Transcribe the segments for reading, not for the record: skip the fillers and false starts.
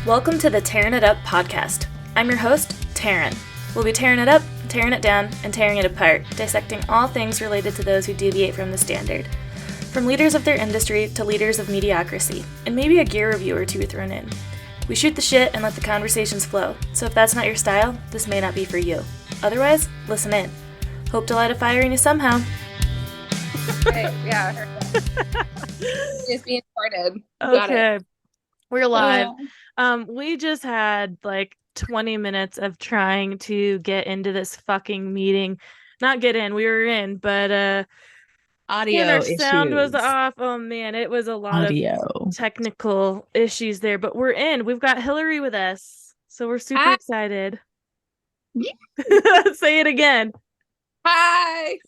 Welcome to the Tarin It Up podcast. I'm your host, Tarin. We'll be tearing it up, tearing it down, and tearing it apart, dissecting all things related to those who deviate from the standard. From leaders of their industry to leaders of mediocrity, and maybe a gear review or two thrown in. We shoot the shit and let the conversations flow, so if that's not your style, this may not be for you. Otherwise, listen in. Hope to light a fire in you somehow. Hey, yeah. It's being recorded. Okay. We're live. We just had like 20 minutes of trying to get into this fucking meeting. Not get in, we were in, but audio issues. Sound was off. Oh man, it was a lot of technical issues there, but we're in. We've got Hilary with us, so we're super excited. Say it again. Hi.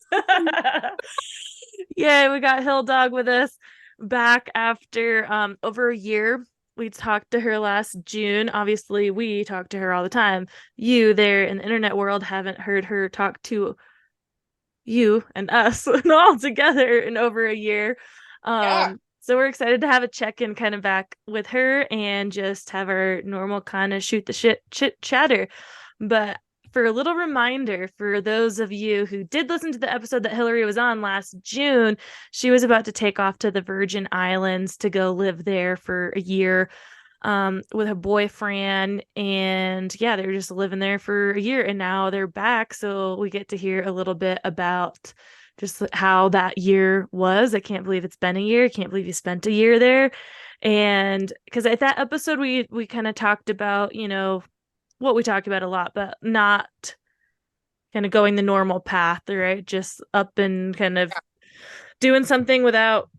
Yeah, we got Hill Dog with us back after over a year. We talked to her last June. Obviously, we talk to her all the time. You there in the internet world haven't heard her talk to you and us all together in over a year. So we're excited to have a check-in kind of back with her and just have our normal kind of shoot the shit chit chatter. But for a little reminder for those of you who did listen to the episode that Hilary was on last June, she was about to take off to the Virgin Islands to go live there for a year with her boyfriend. And yeah, they were just living there for a year and now they're back. So we get to hear a little bit about just how that year was. I can't believe it's been a year. I can't believe you spent a year there. And because at that episode, we kind of talked about, you know, what we talked about a lot, but not kind of going the normal path, right? Just up and kind of doing something without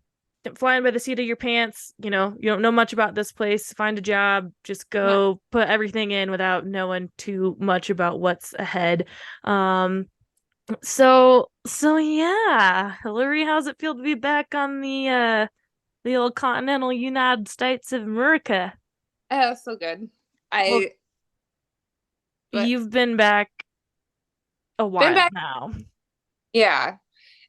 flying by the seat of your pants. You know, you don't know much about this place. Find a job, just go put everything in without knowing too much about what's ahead. So yeah, Hilary, how's it feel to be back on the old continental United States of America? Oh, so good. You've been back a while now. Yeah.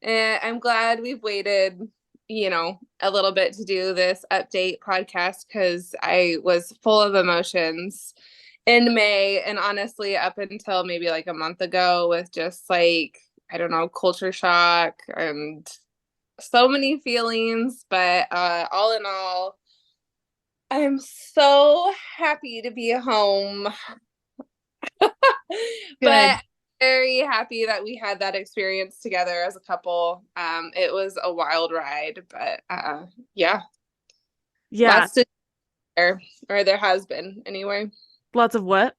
And I'm glad we've waited, you know, a little bit to do this update podcast because I was full of emotions in May and honestly up until maybe like a month ago with just like, I don't know, culture shock and so many feelings. But all in all, I'm so happy to be home. But very happy that we had that experience together as a couple. It was a wild ride, but yeah. Lots to or there has been anyway. Lots of what?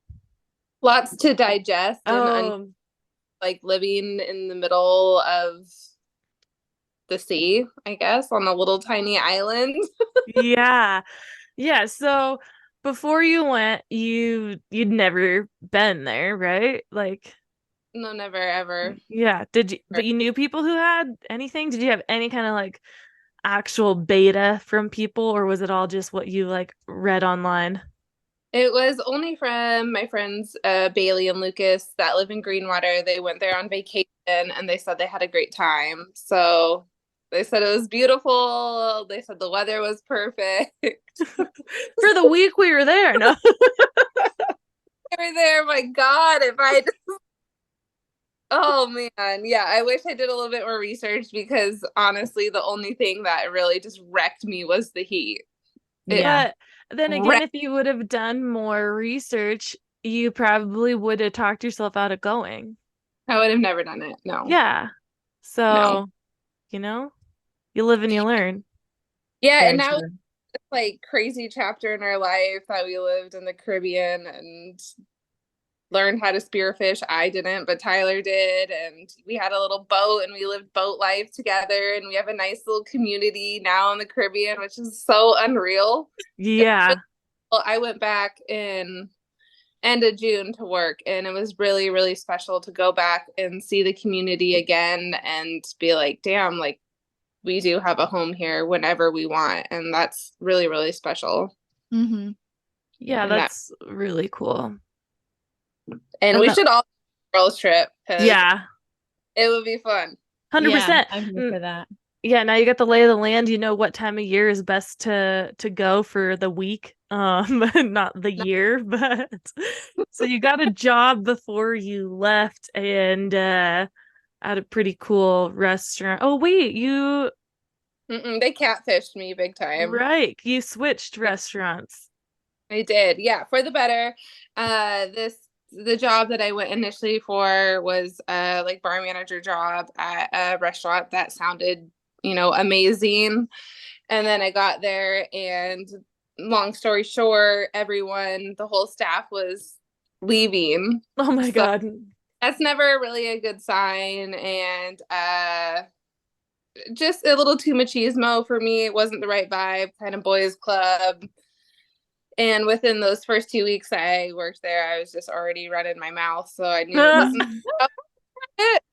Lots to digest and like living in the middle of the sea, I guess, on a little tiny island. Yeah. So before you went, you'd never been there, right? Like, no, never ever. Yeah. But you knew people who had anything? Did you have any kind of like actual beta from people, or was it all just what you like read online? It was only from my friends Bailey and Lucas that live in Greenwater. They went there on vacation and they said they had a great time. So they said it was beautiful. They said the weather was perfect. For the week we were there, no? We were there, my God, if I oh man, yeah, I wish I did a little bit more research because honestly, the only thing that really just wrecked me was the heat. But then again, if you would have done more research, you probably would have talked yourself out of going. I would have never done it. No. Yeah. So, you know, you live and you learn. Yeah, and now it's like crazy chapter in our life that we lived in the Caribbean and learned how to spearfish. I didn't, but Tyler did. And we had a little boat and we lived boat life together. And we have a nice little community now in the Caribbean, which is so unreal. Yeah. Well, I went back in end of June to work and it was really, really special to go back and see the community again and be like, damn, like we do have a home here whenever we want. And that's really, really special. Mm-hmm. Yeah, and that's really cool. And we should all do a girls trip. Yeah. It would be fun. 100%. I'm here for that. Yeah, now you got the lay of the land. You know what time of year is best to go for the week, not the year, but so you got a job before you left and at a pretty cool restaurant. Oh wait, you They catfished me big time. right, you switched restaurants. I did. Yeah, for the better. This the job that I went initially for was like bar manager job at a restaurant that sounded, amazing. And then I got there and long story short, the whole staff was leaving. Oh my So God. that's never really a good sign. And just a little too machismo for me. It wasn't the right vibe, kind of boys club. And within those first 2 weeks I worked there, I was just already running my mouth. So I knew it wasn't it.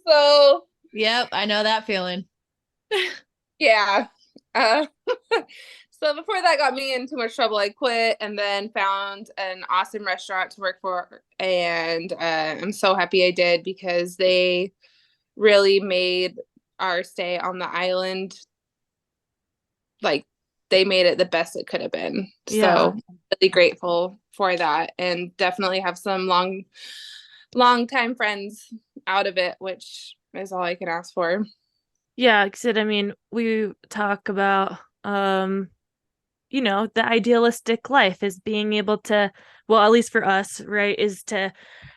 So Yep, I know that feeling. yeah. Uh, so before that got me in too much trouble, I quit and then found an awesome restaurant to work for. And I'm so happy I did because they really made our stay on the island like they made it the best it could have been. Yeah. So really grateful for that and definitely have some long time friends out of it, which is all I can ask for. Yeah, like I said, I mean, we talk about the idealistic life is being able to, well, at least for us, right, is to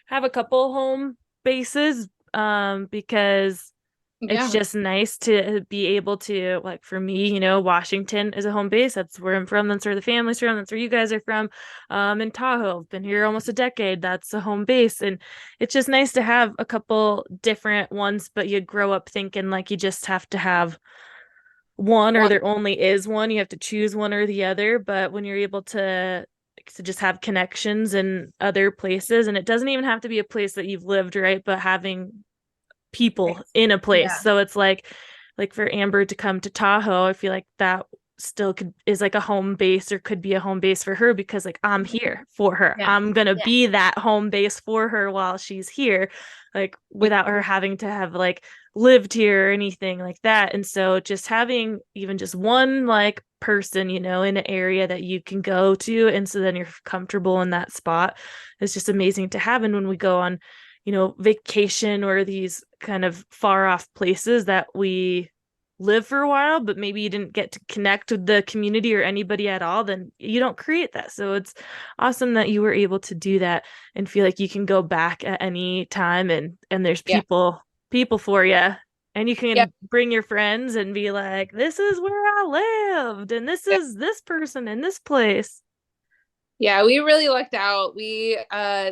have a couple home bases because it's Yeah. just nice to be able to, like, for me, Washington is a home base. That's where I'm from. That's where the family's from. That's where you guys are from. In Tahoe, I've been here almost a decade. That's a home base. And it's just nice to have a couple different ones, but you grow up thinking like you just have to have one or One. there only is one. You have to choose one or the other. But when you're able to just have connections in other places, and it doesn't even have to be a place that you've lived, right? But having people in a place. Yeah. So it's like for Amber to come to Tahoe, I feel like that still could is like a home base or could be a home base for her because like I'm here for her. Yeah. I'm gonna Yeah. be that home base for her while she's here, like without her having to have like lived here or anything like that. And so just having even just one like person, in an area that you can go to and so then you're comfortable in that spot is just amazing to have. And when we go on vacation or these kind of far off places that we live for a while, but maybe you didn't get to connect with the community or anybody at all, then you don't create that. So it's awesome that you were able to do that and feel like you can go back at any time and there's Yeah. people for you. And you Yeah. can bring your friends and be like, this is where I lived, and this Yeah. is this person in this place. Yeah, we really lucked out. We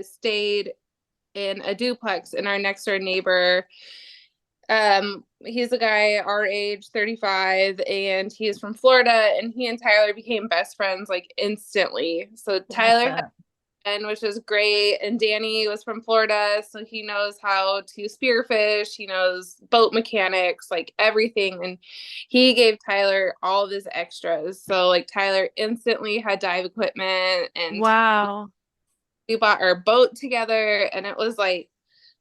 stayed in a duplex and our next door neighbor he's a guy our age, 35, and he is from Florida, and he and Tyler became best friends like instantly. So Love Tyler had that. and which is great, and Danny was from Florida, so he knows how to spearfish, he knows boat mechanics, like everything, and he gave Tyler all of his extras. So like Tyler instantly had dive equipment, and Wow. we bought our boat together, and it was like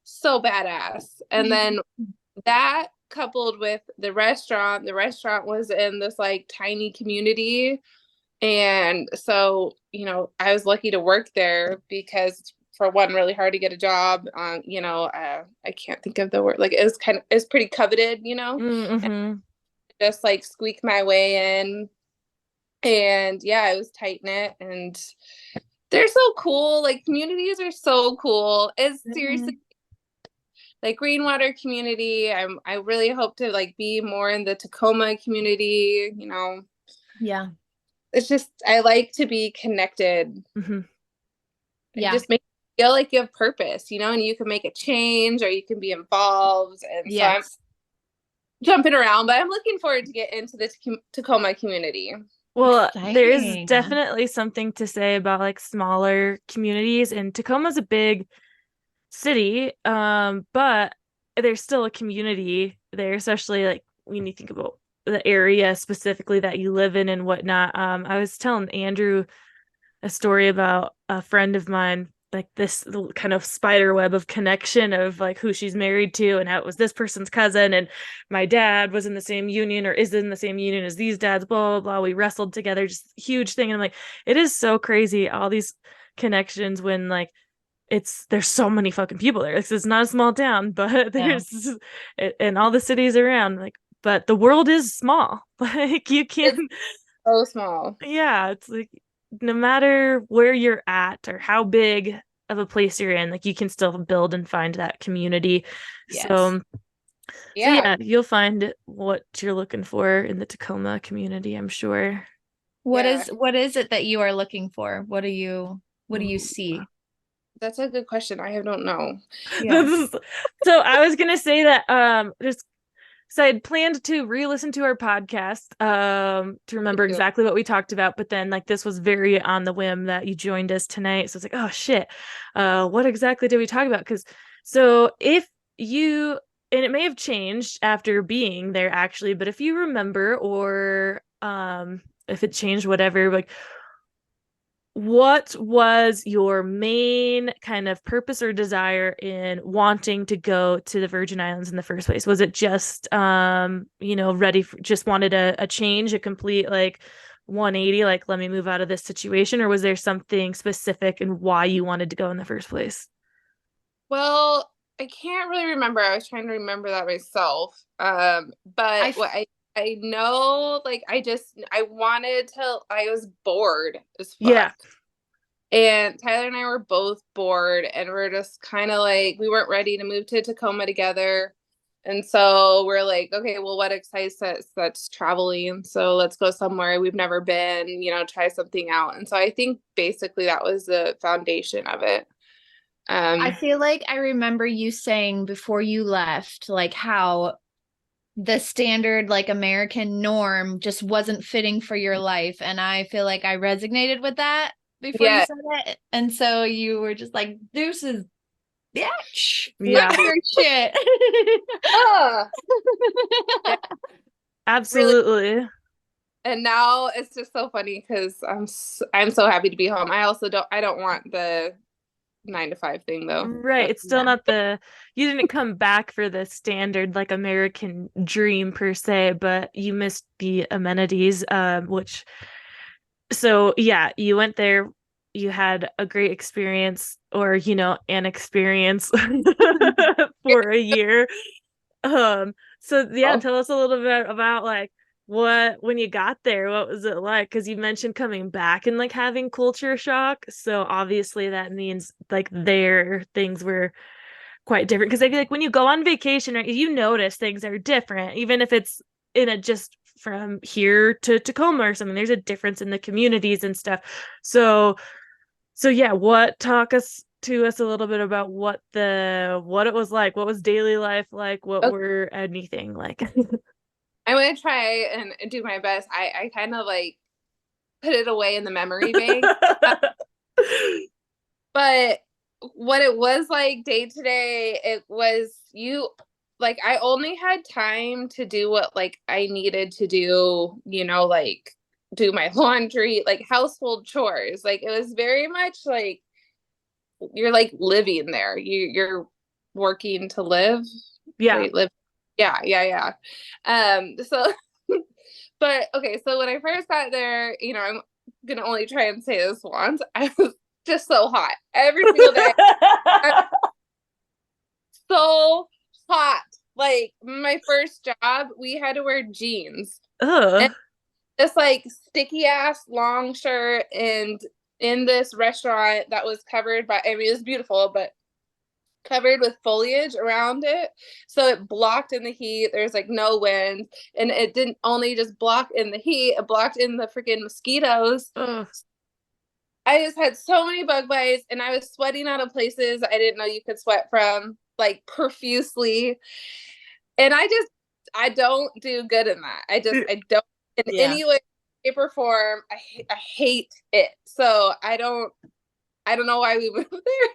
so badass. And then that coupled with the restaurant was in this like tiny community. And so, I was lucky to work there because for one, really hard to get a job. I can't think of the word. Like it's pretty coveted, and Mm-hmm. just like squeak my way in. And yeah, it was tight knit and they're so cool. Like communities are so cool. It's seriously Mhm. like Greenwater community. I really hope to like be more in the Tacoma community. Yeah. It's just I like to be connected. Mm-hmm. It Yeah. just makes you feel like you have purpose, and you can make a change or you can be involved. And so I'm Yes. jumping around, but I'm looking forward to get into the Tacoma community. Well, there's Exciting. definitely something to say about like smaller communities, and Tacoma's a big city, but there's still a community there, especially like when you think about the area specifically that you live in and whatnot. I was telling Andrew a story about a friend of mine. like this kind of spider web of connection of like who she's married to and how it was this person's cousin, and my dad was in the same union or is in the same union as these dads, blah blah blah. We wrestled together, just huge thing. And I'm like, it is so crazy, all these connections when like there's so many fucking people there. It's not a small town, but Yeah. there's in all the cities around, like, but the world is small. Like you It's can, so small. yeah, it's like no matter where you're at or how big of a place you're in, like you can still build and find that community. Yes. So Yeah. yeah, you'll find what you're looking for in the Tacoma community, I'm sure. Yeah. What is it that you are looking for? What do you Ooh. see? That's a good question. I don't know. Yeah. So I was gonna say that just so I had planned to re-listen to our podcast to remember exactly what we talked about, but then like this was very on the whim that you joined us tonight. So it's like, oh shit. What exactly did we talk about? Because so if you, and it may have changed after being there actually, but if you remember, or if it changed, whatever, like what was your main kind of purpose or desire in wanting to go to the Virgin Islands in the first place? Was it just ready for, just wanted a change, a complete like 180, like let me move out of this situation, or was there something specific in why you wanted to go in the first place? Well, I can't really remember. I was trying to remember that myself. I But f- I know, like, I wanted to. I was bored as Yeah. fuck, and Tyler and I were both bored, and we're just kind of like we weren't ready to move to Tacoma together, and so we're like, okay, well, what excites us? That's traveling. So let's go somewhere we've never been. Try something out. And so I think basically that was the foundation of it. I Um, feel like I remember you saying before you left, like how the standard like American norm just wasn't fitting for your life. And I feel like I resonated with that before you yeah. said it. And so you were just like, deuces, yeah, fuck Yeah. your shit. Ah, yeah, really. Absolutely. And now it's just so funny because I'm so happy to be home. I don't want the 9 to 5 thing though. Right. It's still Yeah. not you didn't come back for the standard like American dream per se, but you missed the amenities, which, so yeah, you went there, you had a great experience, or, an experience for a year. So yeah, Oh, tell us a little bit about like what, when you got there, what was it like? Because you mentioned coming back and like having culture shock. So obviously that means like their things were quite different. Because I feel like when you go on vacation, right, you notice things are different, even if it's in a just from here to Tacoma or something. There's a difference in the communities and stuff. So yeah, what talk us to us a little bit about what it was like, what was daily life like, what okay. were anything like. I'm gonna try and do my best. I kind of like put it away in the memory bank. But what it was like day to day, it was you like I only had time to do what like I needed to do, like do my laundry, like household chores. Like it was very much like you're like living there. You're working to live. Yeah. Wait, live. Yeah, yeah, yeah. So but okay, so when I first got there, I'm gonna only try and say this once. I was just so hot every single day. I'm so hot. Like my first job, we had to wear jeans and Ugh. this like sticky ass long shirt, and in this restaurant that was covered by, I mean, it was beautiful, but covered with foliage around it. So it blocked in the heat. There's like no wind. And it didn't only just block in the heat, it blocked in the freaking mosquitoes. Ugh. I just had so many bug bites, and I was sweating out of places I didn't know you could sweat from, like profusely. And I don't do good in that. I don't in Yeah. any way, shape, or form. I hate it. So I don't know why we moved there.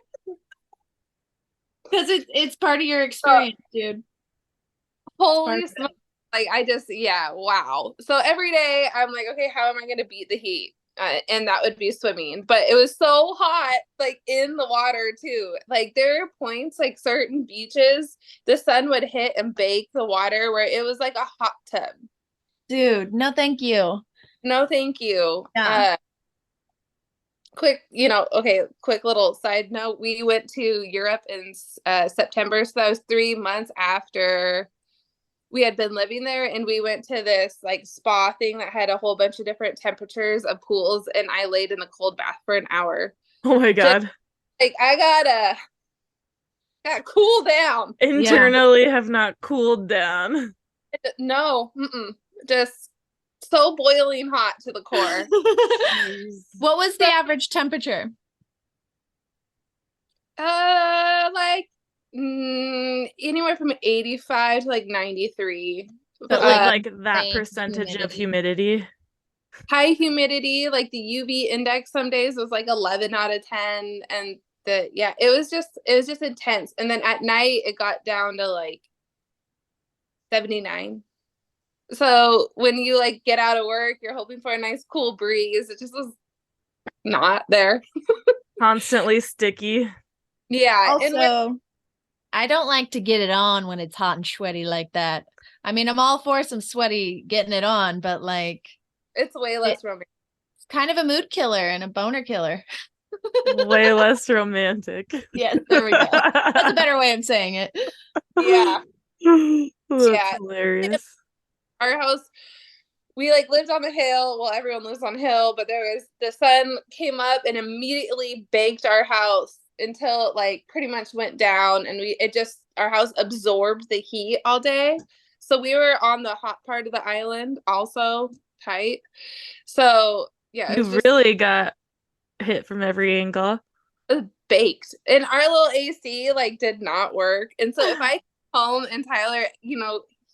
Because it's part of your So, experience, dude. It's part holy of smokes. it. Like I just, yeah, wow. So every day I'm like, okay, how am I gonna beat the heat? and that would be swimming. But it was so hot, like in the water too. Like there are points, like certain beaches, the sun would hit and bake the water where it was like a hot tub. Dude, no thank you. No, thank you. Yeah. Quick, quick little side note. We went to Europe in September, so that was 3 months after we had been living there, and we went to this like spa thing that had a whole bunch of different temperatures of pools, and I laid in the cold bath for an hour. Oh my God. Just, like I gotta cool down. Internally have not cooled down. No, just so boiling hot to the core. What was the average temperature? Like anywhere from 85 to like 93. But like that same percentage of humidity. High humidity, like the UV index some days was like 11 out of 10, and it was just intense. And then at night it got down to like 79. So when you like get out of work, you're hoping for a nice cool breeze. It just was not there. Constantly sticky. Yeah. Also, I don't like to get it on when it's hot and sweaty like that. I mean, I'm all for some sweaty getting it on, but like it's way less romantic. It's kind of a mood killer and a boner killer. Way less romantic. Yes, there we go. That's a better way of saying it. Yeah. That's hilarious. Our house, we like lived on the hill. Well, everyone lives on hill, but the sun came up and immediately baked our house until it like pretty much went down, and our house absorbed the heat all day. So we were on the hot part of the island also tight. So yeah, You really got hit from every angle. Baked. And our little AC like did not work. And so if I came home and Tyler,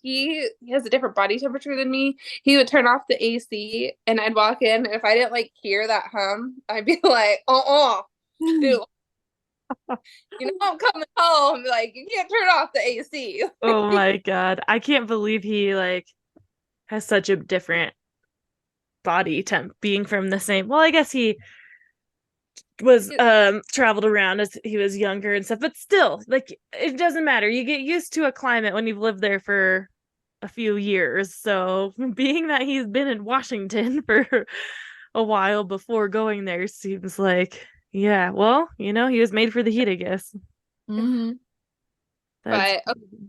he has a different body temperature than me, he would turn off the AC and I'd walk in, and if I didn't like hear that hum, I'd be like, dude, I'm coming home. Like, you can't turn off the AC. Oh my God. I can't believe he like has such a different body temp being from the same. Well, I guess he was traveled around as he was younger and stuff, but still, like, it doesn't matter. You get used to a climate when you've lived there for a few years. So being that he's been in Washington for a while before going there seems like, yeah, well, he was made for the heat, I guess. Mm-hmm. But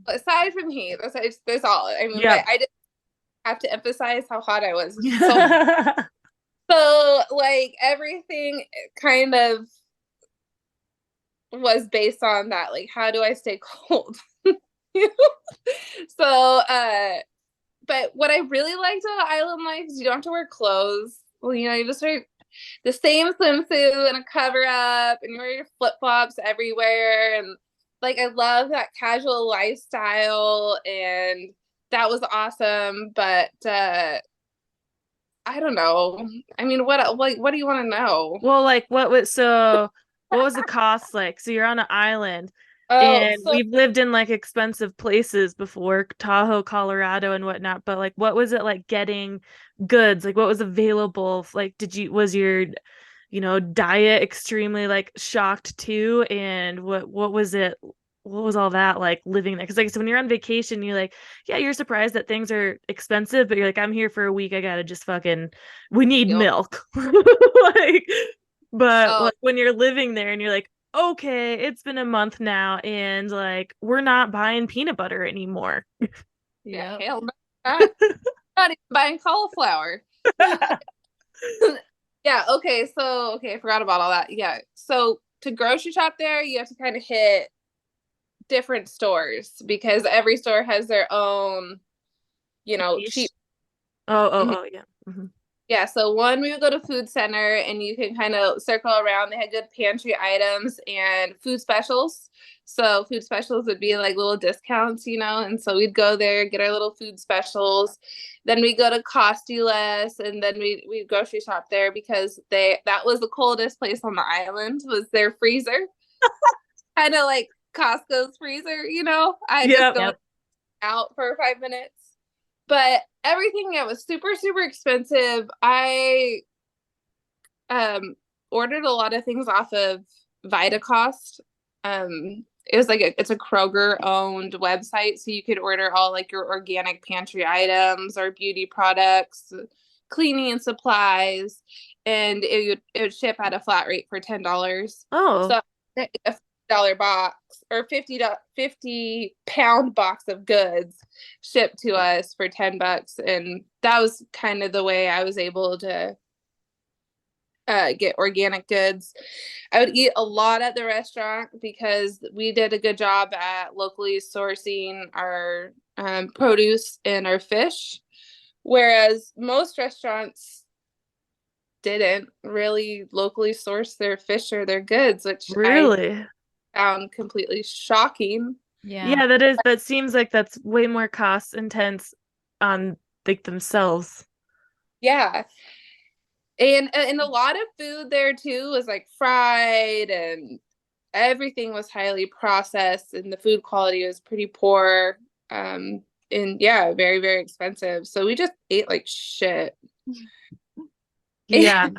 aside from heat, that's all. I mean, yep. I didn't have to emphasize how hot I was. So like everything kind of was based on that. Like, how do I stay cold? So, but what I really liked about island life is you don't have to wear clothes. Well, you just wear the same swimsuit and a cover up, and you wear your flip flops everywhere. And like, I love that casual lifestyle, and that was awesome. But I don't know. I mean, what do you want to know? Well, like what was the cost like? So you're on an island, and we've lived in like expensive places before, Tahoe, Colorado, and whatnot. But like, what was it like getting goods? Like, what was available? Like, was your diet extremely like shocked too? And what was it? What was all that like living there? Because like, so when you're on vacation, you're like, yeah, you're surprised that things are expensive, but you're like, I'm here for a week. I gotta just we need milk. Like, but like when you're living there and you're like, okay, it's been a month now, and like we're not buying peanut butter anymore. Yeah, hell no. Not even buying cauliflower. Yeah, okay, I forgot about all that. Yeah, so to grocery shop there, you have to kind of hit different stores because every store has their own, cheap. Yeah. Mm-hmm. Yeah, so we would go to food center, and you can kind of circle around. They had good pantry items and food specials. So food specials would be like little discounts, and so we'd go there, get our little food specials. Then we go to Cost Less, and then we'd grocery shop there because that was the coldest place on the island, was their freezer. Kind of like Costco's freezer, I just go out for 5 minutes. But everything was super, super expensive. I ordered a lot of things off of Vitacost. It was like it's a Kroger owned website, so you could order all like your organic pantry items or beauty products, cleaning supplies, and it would ship at a flat rate for $10. Oh, So a $50 box or 50-pound box of goods shipped to us for $10, and that was kind of the way I was able to get organic goods. I would eat a lot at the restaurant because we did a good job at locally sourcing our produce and our fish, whereas most restaurants didn't really locally source their fish or their goods, which I really? found completely shocking. Yeah. Yeah, that seems like that's way more cost intense on like themselves. Yeah. And a lot of food there too was like fried, and everything was highly processed, and the food quality was pretty poor. And yeah, very, very expensive. So we just ate like shit. Yeah,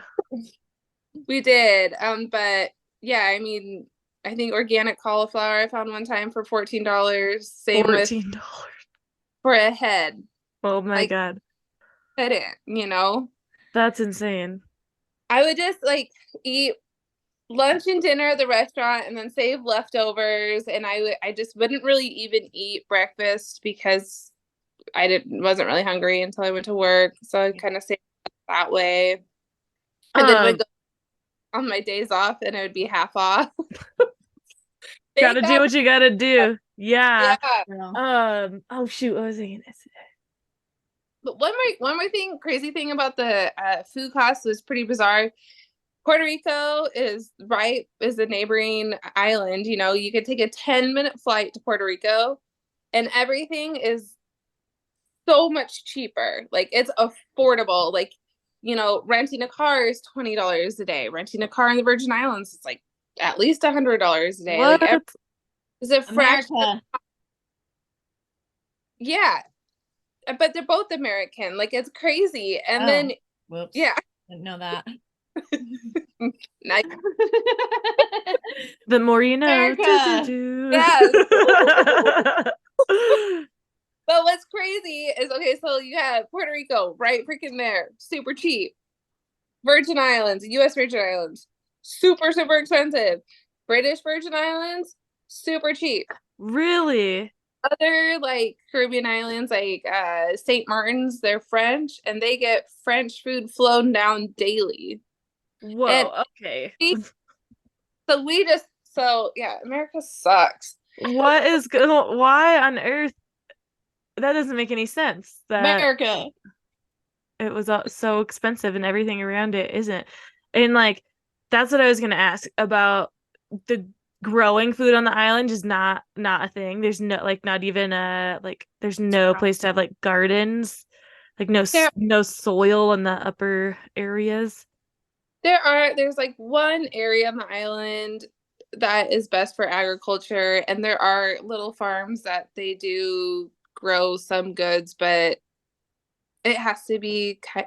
We did. But yeah, I mean, I think organic cauliflower I found one time for $14. Same with $14. for a head. Oh my Like, God. couldn't. That's insane. I would just like eat lunch and dinner at the restaurant and then save leftovers, and I just wouldn't really even eat breakfast because I wasn't really hungry until I went to work. So I kind of saved that way. And then would Um, go on my days off and it would be half off. gotta Bake do off. what you gotta do. Yeah. Yeah. Yeah. Oh shoot, what was I gonna say? But one more thing, crazy thing about the food costs was pretty bizarre. Puerto Rico is a neighboring island. You could take a 10-minute flight to Puerto Rico and everything is so much cheaper. Like it's affordable. Like, renting a car is $20 a day. Renting a car in the Virgin Islands is like at least $100 a day. Like What? it's a fraction. America. Yeah, but they're both American. Like it's crazy. And then Whoops. yeah, Didn't know that. nice. The more you know. America. Yes. Do. But what's crazy is, okay, so you have Puerto Rico right freaking there, super cheap. Virgin Islands, US Virgin Islands, super, super expensive. British Virgin Islands, super cheap. Really? Other like Caribbean islands, like St. Martin's, they're French, and they get French food flown down daily. And Whoa, okay. so yeah, America sucks. What is going why on earth that doesn't make any sense that America. it was so expensive and everything around it isn't. And like that's what I was gonna ask about the growing food on the island is not a thing. There's no like not even like there's no place to have like gardens, like There no soil in the upper areas. there's like one area on the island that is best for agriculture, and there are little farms that they do grow some goods, but it has to be I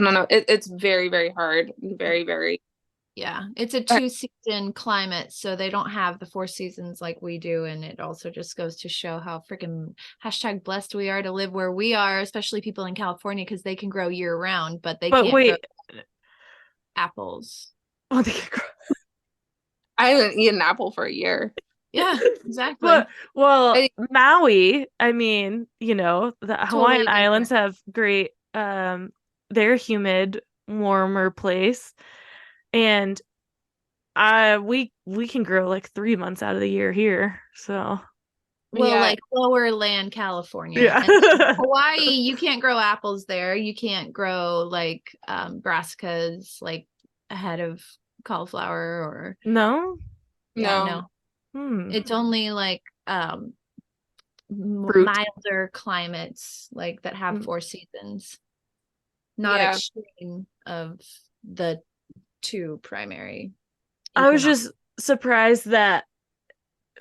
don't know. It's very, very hard and very, very. Yeah, it's a 2-season climate, so they don't have the 4 seasons like we do, and it also just goes to show how freaking #blessed we are to live where we are, especially people in California, because they can grow year round, but they But can't grow wait, apples. oh, they could grow. I haven't eaten an apple for a year. Yeah, exactly. Well, Maui, I mean, the Hawaiian Totally Islands different. have great they're humid, warmer place. And we can grow like 3 months out of the year here. So Well, Yeah. like lower land California. yeah. And then Hawaii, you can't grow apples there. You can't grow like brassicas like ahead of cauliflower or No? yeah, No. Hmm. it's only like Fruit. milder climates like that have Mm. 4 seasons, not Yeah. extreme of the 2 primary I was equinox. just surprised that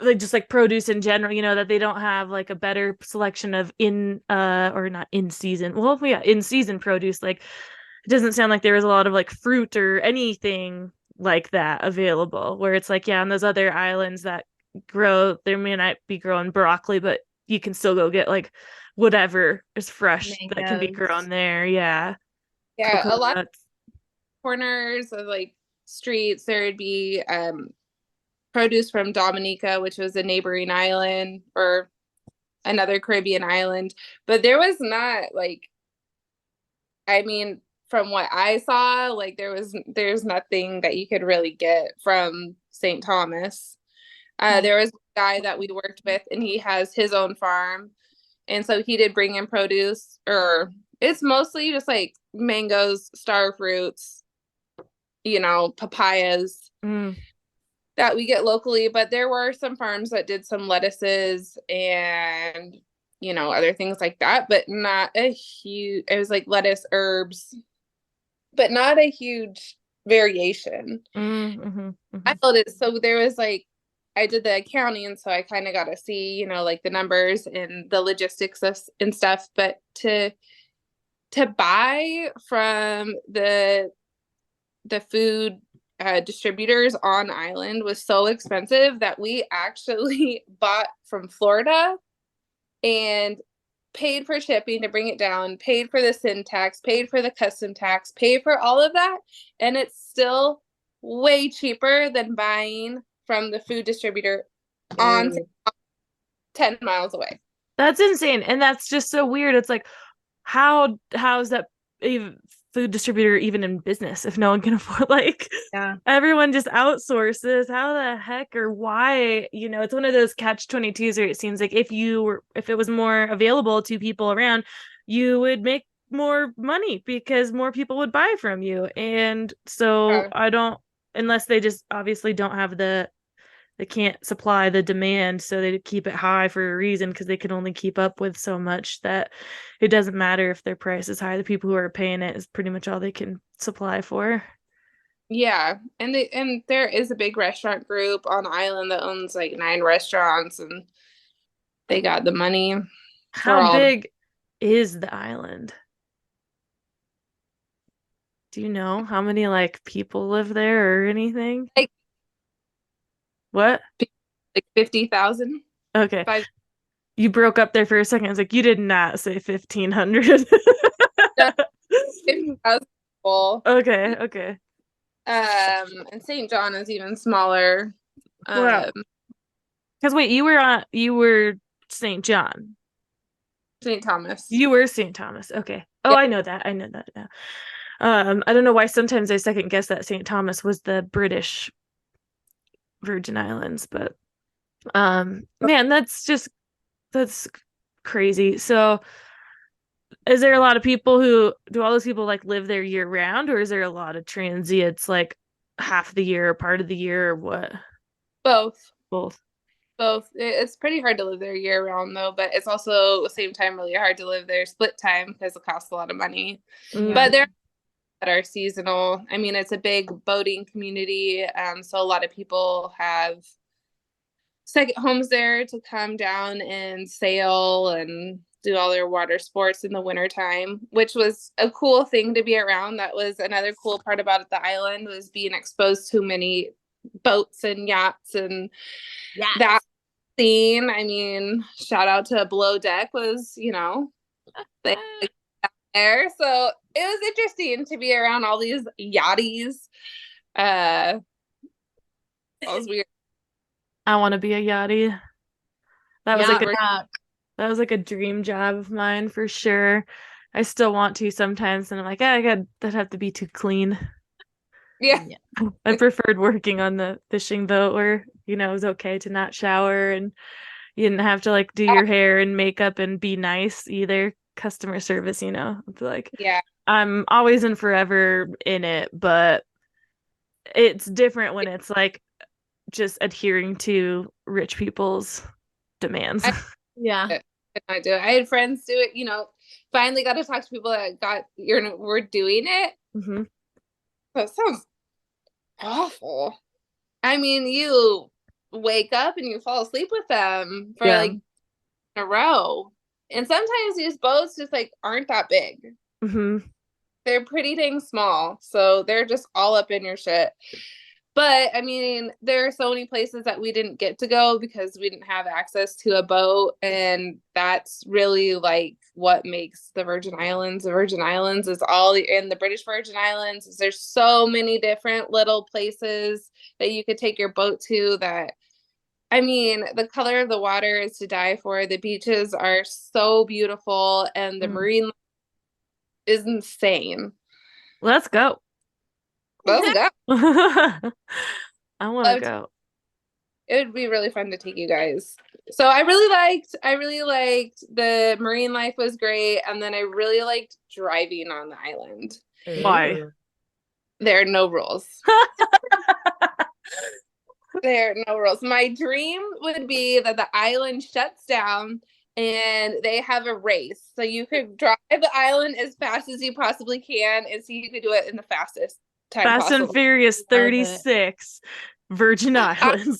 like just like produce in general, that they don't have like a better selection of in or not in season. Well, yeah, in season produce. Like it doesn't sound like there was a lot of like fruit or anything like that available, where it's like, yeah, on those other islands that grow, there may not be growing broccoli, but you can still go get like whatever is fresh that can be Mangoes. grown there. Yeah. Yeah, a lot of Coconuts. corners of like streets, there would be produce from Dominica, which was a neighboring island or another Caribbean island. But there was not like, I mean, from what I saw, like there's nothing that you could really get from St. Thomas. There was a guy that we worked with, and he has his own farm, and so he did bring in produce, or it's mostly just like mangoes, star fruits, papayas Mm. that we get locally. But there were some farms that did some lettuces and other things like that, but not a huge. It was like lettuce, herbs, but not a huge variation. Mm-hmm. I felt it. So there was like, I did the accounting, so I kind of got to see, like the numbers and the logistics and stuff. But to buy from the food distributors on island was so expensive that we actually bought from Florida and paid for shipping to bring it down, paid for the sin tax, paid for the custom tax, paid for all of that, and it's still way cheaper than buying from the food distributor on 10 miles away. That's insane. And that's just so weird. It's like, how is that even food distributor even in business if no one can afford, like, Yeah. everyone just outsources? How the heck or why? It's one of those catch-22s where it seems like if it was more available to people around, you would make more money because more people would buy from you. And so I don't, unless they just obviously don't have they can't supply the demand, so they keep it high for a reason, because they can only keep up with so much that it doesn't matter if their price is high. The people who are paying it is pretty much all they can supply for. Yeah, and there is a big restaurant group on the island that owns like 9 restaurants, and they got the money for How all. big is the island? Do you know how many like people live there or anything? Like What? 50,000. Okay. 5 You broke up there for a second. I was like, you did not say 1,500. 50,000 people. Okay, okay. And St. John is even smaller. Wow. Because wait, you were St. John. St. Thomas. You were St. Thomas. Okay. Oh, Yeah. I know that. I know that now. I don't know why sometimes I second guess that St. Thomas was the British Virgin Islands, but man, that's crazy. So is there a lot of people do all those people like live there year round, or is there a lot of transients like half the year or part of the year, or what? Both. Both. Both. It's pretty hard to live there year round though, but it's also at the same time really hard to live there split time because it costs a lot of money. Mm. But there are that are seasonal. I mean, it's a big boating community, so a lot of people have second homes there to come down and sail and do all their water sports in the wintertime, which was a cool thing to be around. That was another cool part about the island, was being exposed to many boats and yachts and that scene. I mean, shout out to Below Deck was, they there. So it was interesting to be around all these yachties. That was weird. I want to be a yachty. That was Yeah, like that was like a dream job of mine for sure. I still want to sometimes, and I'm like, that'd have to be too clean. Yeah. I preferred working on the fishing boat where, it was okay to not shower, and you didn't have to like do your hair and makeup and be nice either. Customer service, it's like, Yeah. I'm always and forever in it, but it's different when it's like just adhering to rich people's demands. Yeah. I do it. I had friends do it, finally got to talk to people that were doing it. Mm-hmm. That sounds awful. I mean, you wake up and you fall asleep with them for like a row. And sometimes these boats just like aren't that big. Mm-hmm. they're pretty dang small, so they're just all up in your shit. But I mean, there are so many places that we didn't get to go because we didn't have access to a boat. And that's really like what makes the Virgin Islands. The Virgin Islands is all in the British Virgin Islands. There's so many different little places that you could take your boat to that, I mean, the color of the water is to die for. The beaches are so beautiful and the marine life is insane. Let's go. Let's go. I want to go. It would be really fun to take you guys. So I really liked the marine life was great, and then I really liked driving on the island. Why? There are no rules. There are no rules. My dream would be that the island shuts down and they have a race. So you could drive the island as fast as you possibly can and see who could do it in the fastest time Fast possible. and Furious 36, Virgin Islands.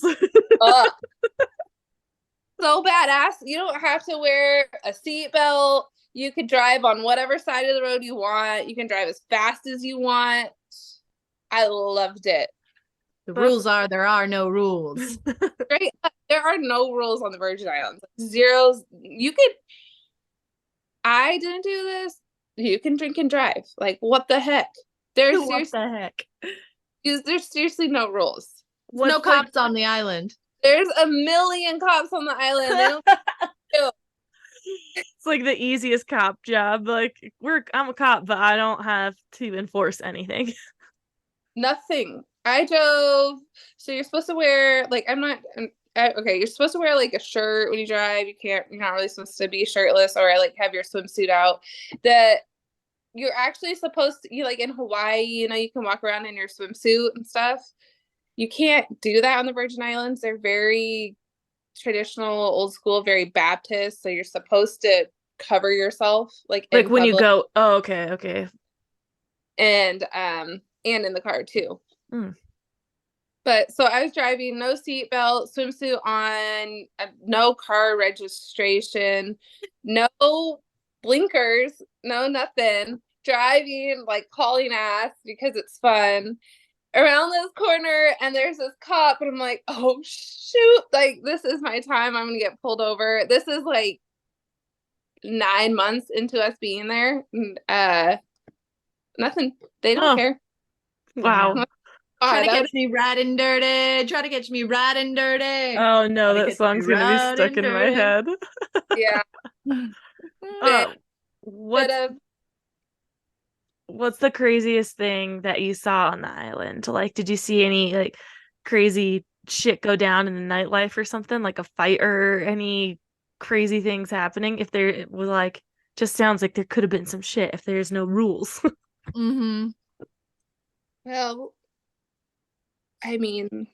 So badass. You don't have to wear a seatbelt. You could drive on whatever side of the road you want. You can drive as fast as you want. I loved it. The rules are there are no rules. Great. There are no rules on the Virgin Islands. Zeros. You could. I didn't do this. You can drink and drive. Like, what the heck? There's seriously no rules. No cops on the island. There's a million cops on the island. They don't do. It's like the easiest cop job. Like, I'm a cop, but I don't have to enforce anything. Nothing. I drove. So you're supposed to wear like okay. You're supposed to wear like a shirt when you drive. You're not really supposed to be shirtless or like have your swimsuit out. That you're actually supposed to. You like in Hawaii, you can walk around in your swimsuit and stuff. You can't do that on the Virgin Islands. They're very traditional, old school, very Baptist. So you're supposed to cover yourself, like when public. you go. Oh, okay. And in the car too. But so I was driving, no seatbelt, swimsuit on, no car registration, no blinkers, no nothing. Driving, like hauling ass because it's fun. Around this corner, and there's this cop, and I'm like, oh shoot, like this is my time. I'm gonna get pulled over. This is like 9 months into us being there. Nothing. They don't care. Wow. Try to catch me riding dirty. Try to catch me riding dirty. Oh no, that song's gonna be stuck in my head. Yeah. What's the craziest thing that you saw on the island? Like, did you see any like crazy shit go down in the nightlife or something, like a fight or any crazy things happening? If there was like, just sounds like there could have been some shit if there's no rules. Well, I mean,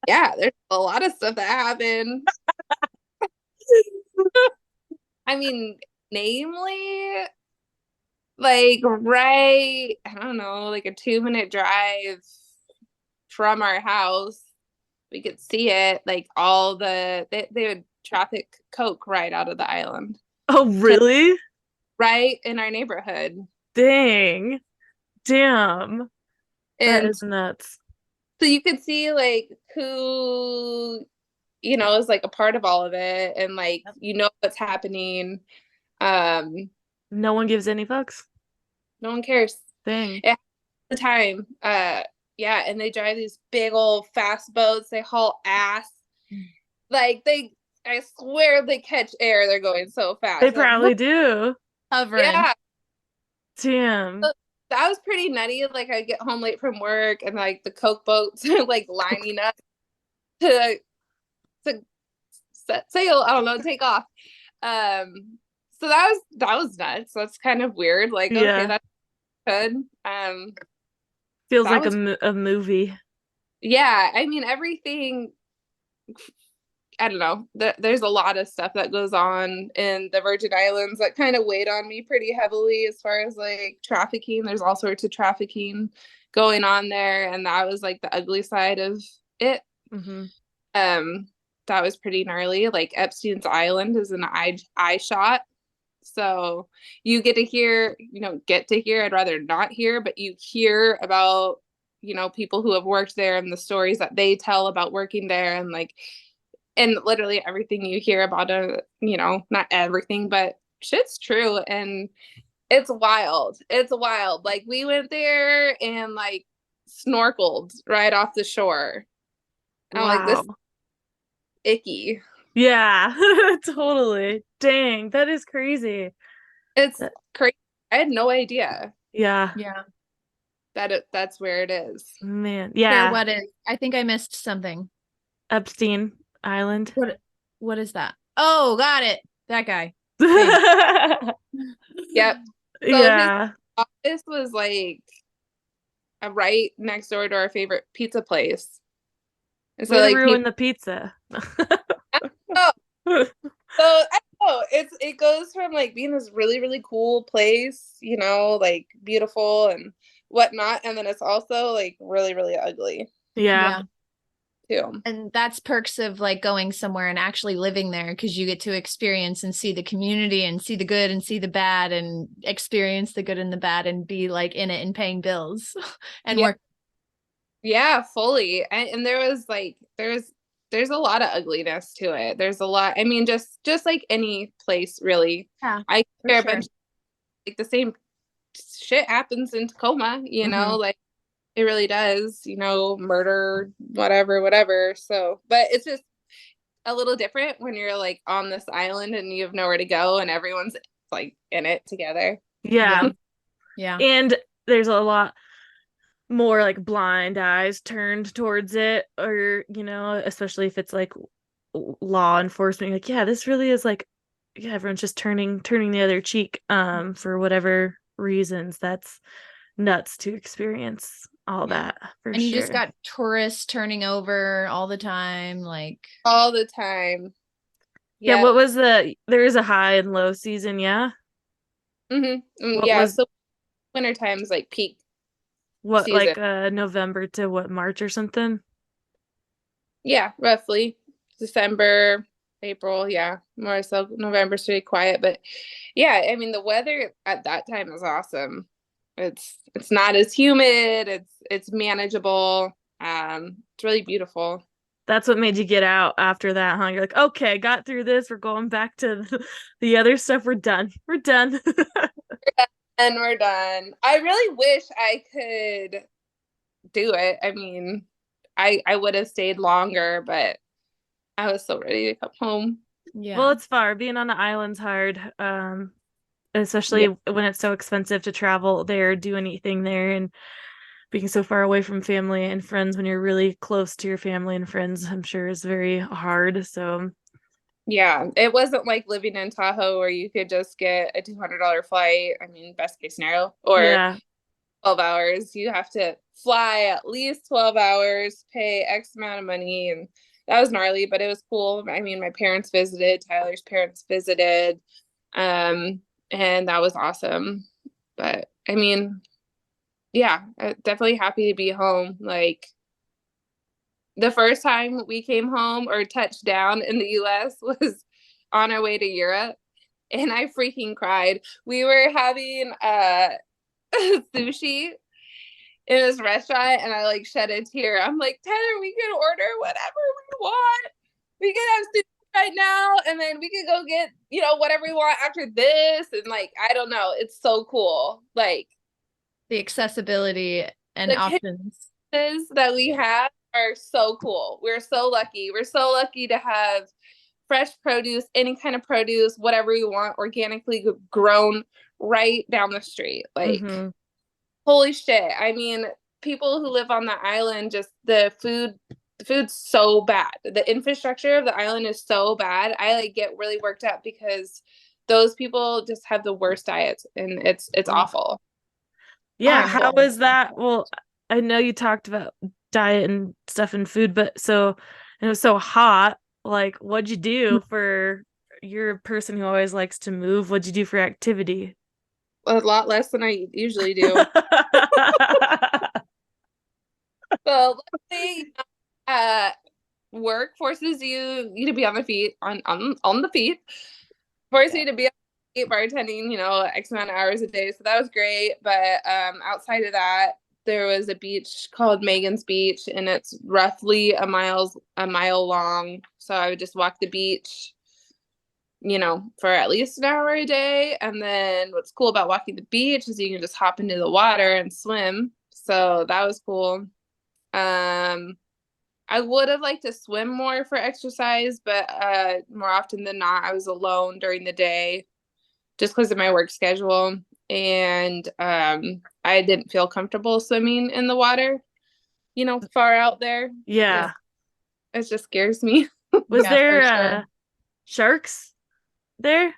yeah, there's a lot of stuff that happened. I mean, namely, like I don't know, like a 2-minute drive from our house, we could see it, like they would traffic coke right out of the island. Oh, really? Right in our neighborhood. Damn. That is nuts. So you could see like who, is like a part of all of it, and like what's happening. No one gives any fucks. No one cares. Dang. At the time. Yeah, and they drive these big old fast boats. They haul ass. Like I swear they catch air. They're going so fast. They probably do. Hovering. Yeah. Damn. So that was pretty nutty. Like I'd get home late from work and like the Coke boats are like lining up to set sail. I don't know, take off. So that was nuts. That's kind of weird. Like, okay, that's good. Feels like a movie. Yeah, I mean everything. I don't know. There's a lot of stuff that goes on in the Virgin Islands that kind of weighed on me pretty heavily as far as like trafficking. There's all sorts of trafficking going on there, and that was like the ugly side of it. That was pretty gnarly. Like Epstein's Island is an eye shot. So you get to hear, I'd rather not hear, but you hear about, people who have worked there and the stories that they tell about working there, and like, and literally everything you hear about it, not everything, but shit's true. And it's wild. It's wild. Like, we went there and like snorkeled right off the shore. I'm like, this Wow. is icky. Yeah, totally. Dang, that is crazy. It's That- crazy. I had no idea Yeah, Yeah. that's where it is. man. Here, Yeah, what is? I think I missed something. Epstein Island. What is that? Oh, got it. That guy. Thanks. Yep. So his Yeah. office was like right next door to our favorite pizza place. And so Way to like ruin people, the pizza. oh, so I don't know. It goes from like being this really, really cool place, like beautiful and whatnot, and then it's also like really, really ugly Yeah. Yeah. too. And that's perks of like going somewhere and actually living there, because you get to experience and see the community and see the good and see the bad and experience the good and the bad and be like in it and paying bills and Yeah, work. yeah, fully. And there's a lot of ugliness to it. There's a lot. I mean, just like any place, really. Yeah, I for care a sure. bunch. Like the same shit happens in Tacoma, Mhm. like it really does, murder, whatever, whatever. So, but it's just a little different when you're like on this island and you have nowhere to go and everyone's like in it together. Yeah. Yeah. Yeah. And there's a lot more like blind eyes turned towards it, or especially if it's like law enforcement, like, yeah, this really is like, yeah, everyone's just turning the other cheek for whatever reasons. That's nuts to experience all Yeah. that, for And you just sure. got tourists turning over all the time. Like, All the time. Yeah, Yeah. what was there is a high and low season, yeah? What Yeah. was So winter time's like peak what, season. like November to what, March or something? Yeah, roughly December, April. Yeah, more so November's pretty quiet, but yeah, I mean the weather at that time is awesome. It's not as humid. It's manageable. It's really beautiful. That's what made you get out after that, huh? You're like, okay, got through this. We're going back to the other stuff. We're done. We're done. And we're done. I really wish I could do it. I mean, I would have stayed longer, but I was so ready to come home. Well, yeah. it's far. Being on the island's hard. Yeah. Especially when it's so expensive to travel there, do anything there, and being so far away from family and friends when you're really close to your family and friends, I'm sure is very hard. So, Yeah, it wasn't like living in Tahoe where you could just get a $200 flight. I mean, best case scenario, or yeah. 12 hours. You have to fly at least 12 hours, pay X amount of money. And that was gnarly, but it was cool. I mean, my parents visited, Tyler's parents visited, and that was awesome. But I mean, yeah, definitely happy to be home. Like, the first time we came home or touched down in the US was on our way to Europe, and I freaking cried. We were having sushi in this restaurant and I like shed a tear. I'm like, Tyler, we can order whatever we want. We can have sushi right now and then we can go get, whatever we want after this. And like, I don't know. It's so cool. Like The accessibility and the options. kitchens that we have are so cool. We're so lucky. We're so lucky to have fresh produce, any kind of produce, whatever we want, organically grown right down the street. Like, Mm-hmm. holy shit. I mean, people who live on the island, just the food's so bad. The infrastructure of the island is so bad. I like get really worked up because those people just have the worst diets and it's awful. Yeah, how Awful. is that? Well, I know you talked about diet and stuff and food, but it was so hot. Like, what'd you do for you're a person who always likes to move. What'd you do for activity? A lot less than I usually do. So luckily, uh, work forces you to be on the feet, on the feet, force Yeah. you to be on bartending, X amount of hours a day. So that was great. But outside of that, there was a beach called Megan's Beach, and it's roughly a mile long. So I would just walk the beach, for at least an hour a day. And then what's cool about walking the beach is you can just hop into the water and swim. So that was cool. I would have liked to swim more for exercise, but more often than not, I was alone during the day just because of my work schedule. And I didn't feel comfortable swimming in the water, far out there. Yeah. It just scares me. Was Yeah, there for sure. sharks there?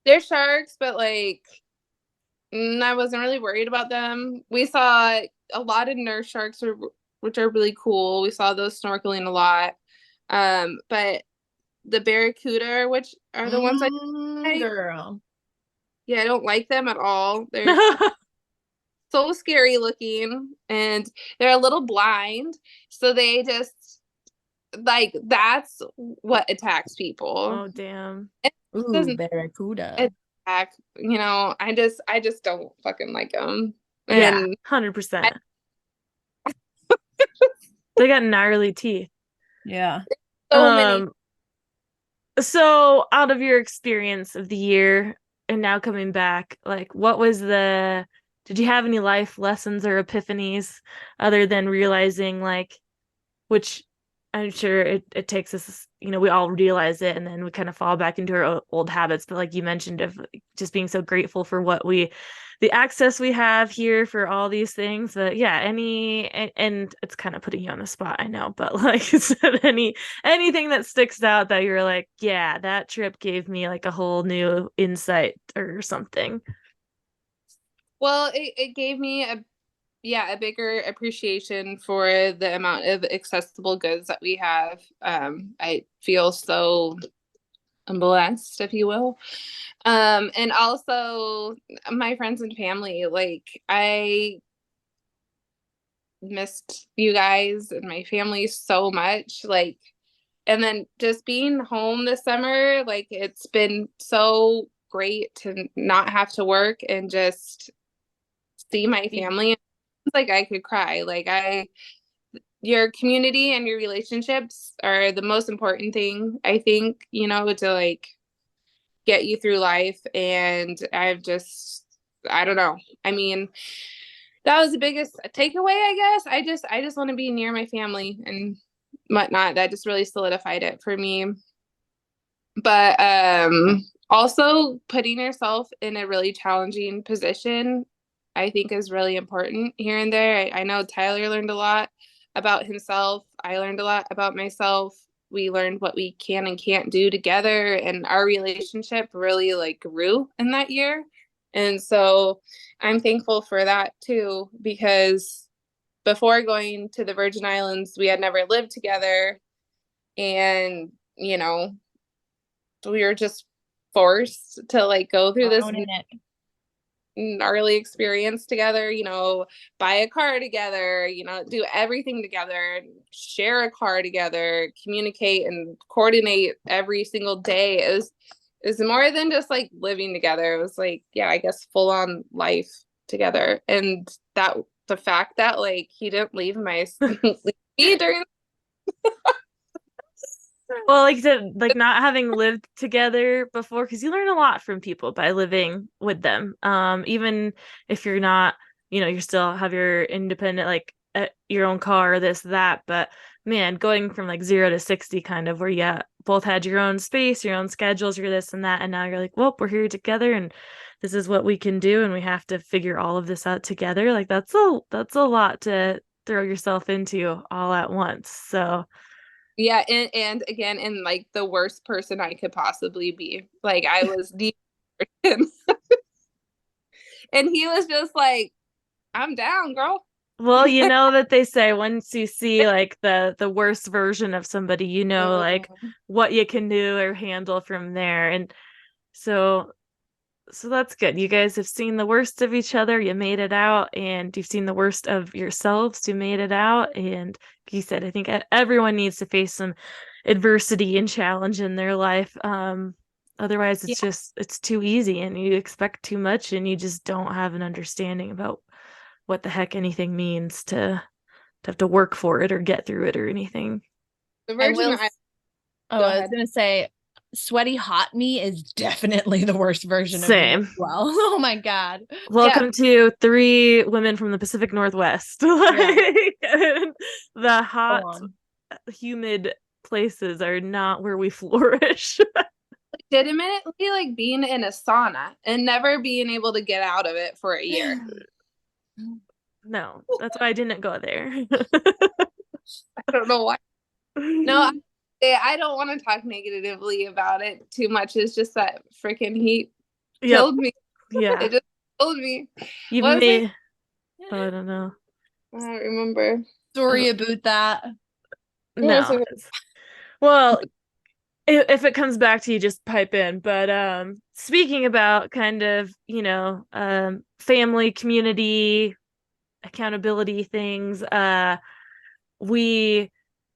There's sharks, but I wasn't really worried about them. We saw a lot of nurse sharks, which are really cool. We saw those snorkeling a lot. But the barracuda, which are the ones I like, Girl. yeah, I don't like them at all. They're so scary looking, and they're a little blind, so they just that's what attacks people. Oh, damn. It Ooh, doesn't barracuda. attack, I just don't fucking like them. Yeah, And 100%. They got gnarly teeth. Yeah. so many. So out of your experience of the year and now coming back, like did you have any life lessons or epiphanies other than realizing which I'm sure it takes us, we all realize it and then we kind of fall back into our old habits. But like you mentioned, of just being so grateful for the access we have here for all these things. But yeah, and it's kind of putting you on the spot, I know, but like, is there anything that sticks out that you're like, yeah, that trip gave me like a whole new insight or something? Well, it gave me a bigger appreciation for the amount of accessible goods that we have. I feel so blessed, if you will. And also my friends and family, I missed you guys and my family so much. And then just being home this summer, it's been so great to not have to work and just see my family. It's like I could cry. Your community and your relationships are the most important thing, I think, to get you through life. And I don't know. I mean, that was the biggest takeaway, I guess. I just want to be near my family and whatnot. That just really solidified it for me. But also putting yourself in a really challenging position, I think, is really important here and there. I know Tyler learned a lot about himself. I learned a lot about myself. We learned what we can and can't do together, and our relationship really grew in that year. And so I'm thankful for that too, because before going to the Virgin Islands, we had never lived together. And, we were just forced to go through this gnarly experience together, buy a car together, do everything together, share a car together, communicate and coordinate every single day. It was more than just living together. It was yeah, I guess full on life together. And that the fact that he didn't leave me during Well, like you said, like not having lived together before, because you learn a lot from people by living with them. Even if you're not, you still have your independent, your own car, this, that. But man, going from 0 to 60 kind of where you both had your own space, your own schedules, your this and that. And now you're like, well, we're here together and this is what we can do. And we have to figure all of this out together. That's a lot to throw yourself into all at once. So yeah, and again, in the worst person I could possibly be. I was the person. And he was just I'm down, girl. well, you know that they say once you see the worst version of somebody, what you can do or handle from there. And so that's good. You guys have seen the worst of each other, you made it out, and you've seen the worst of yourselves, you made it out. And like you said, I think everyone needs to face some adversity and challenge in their life. Otherwise, Yeah. it's too easy and you expect too much and you just don't have an understanding about what the heck anything means to have to work for it or get through it or anything. The I Virgin will. Islands. Oh, Go I was ahead. gonna say, sweaty hot me is definitely the worst version of me as Same. well. Oh my God. Yeah. Welcome to three women from the Pacific Northwest. Yeah. The Go hot, on. humid places are not where we flourish. Legitimately, like being in a sauna and never being able to get out of it for a year. No, that's why I didn't go there. I don't know why. No, I don't want to talk negatively about it too much. It's just that freaking heat Yep. killed me. Yeah. It just killed me. You've What was I? made, oh, I don't know. I don't remember. Sorry about that. What was No. it? Well, if it comes back to you, just pipe in. But speaking about kind of, family, community, accountability things, we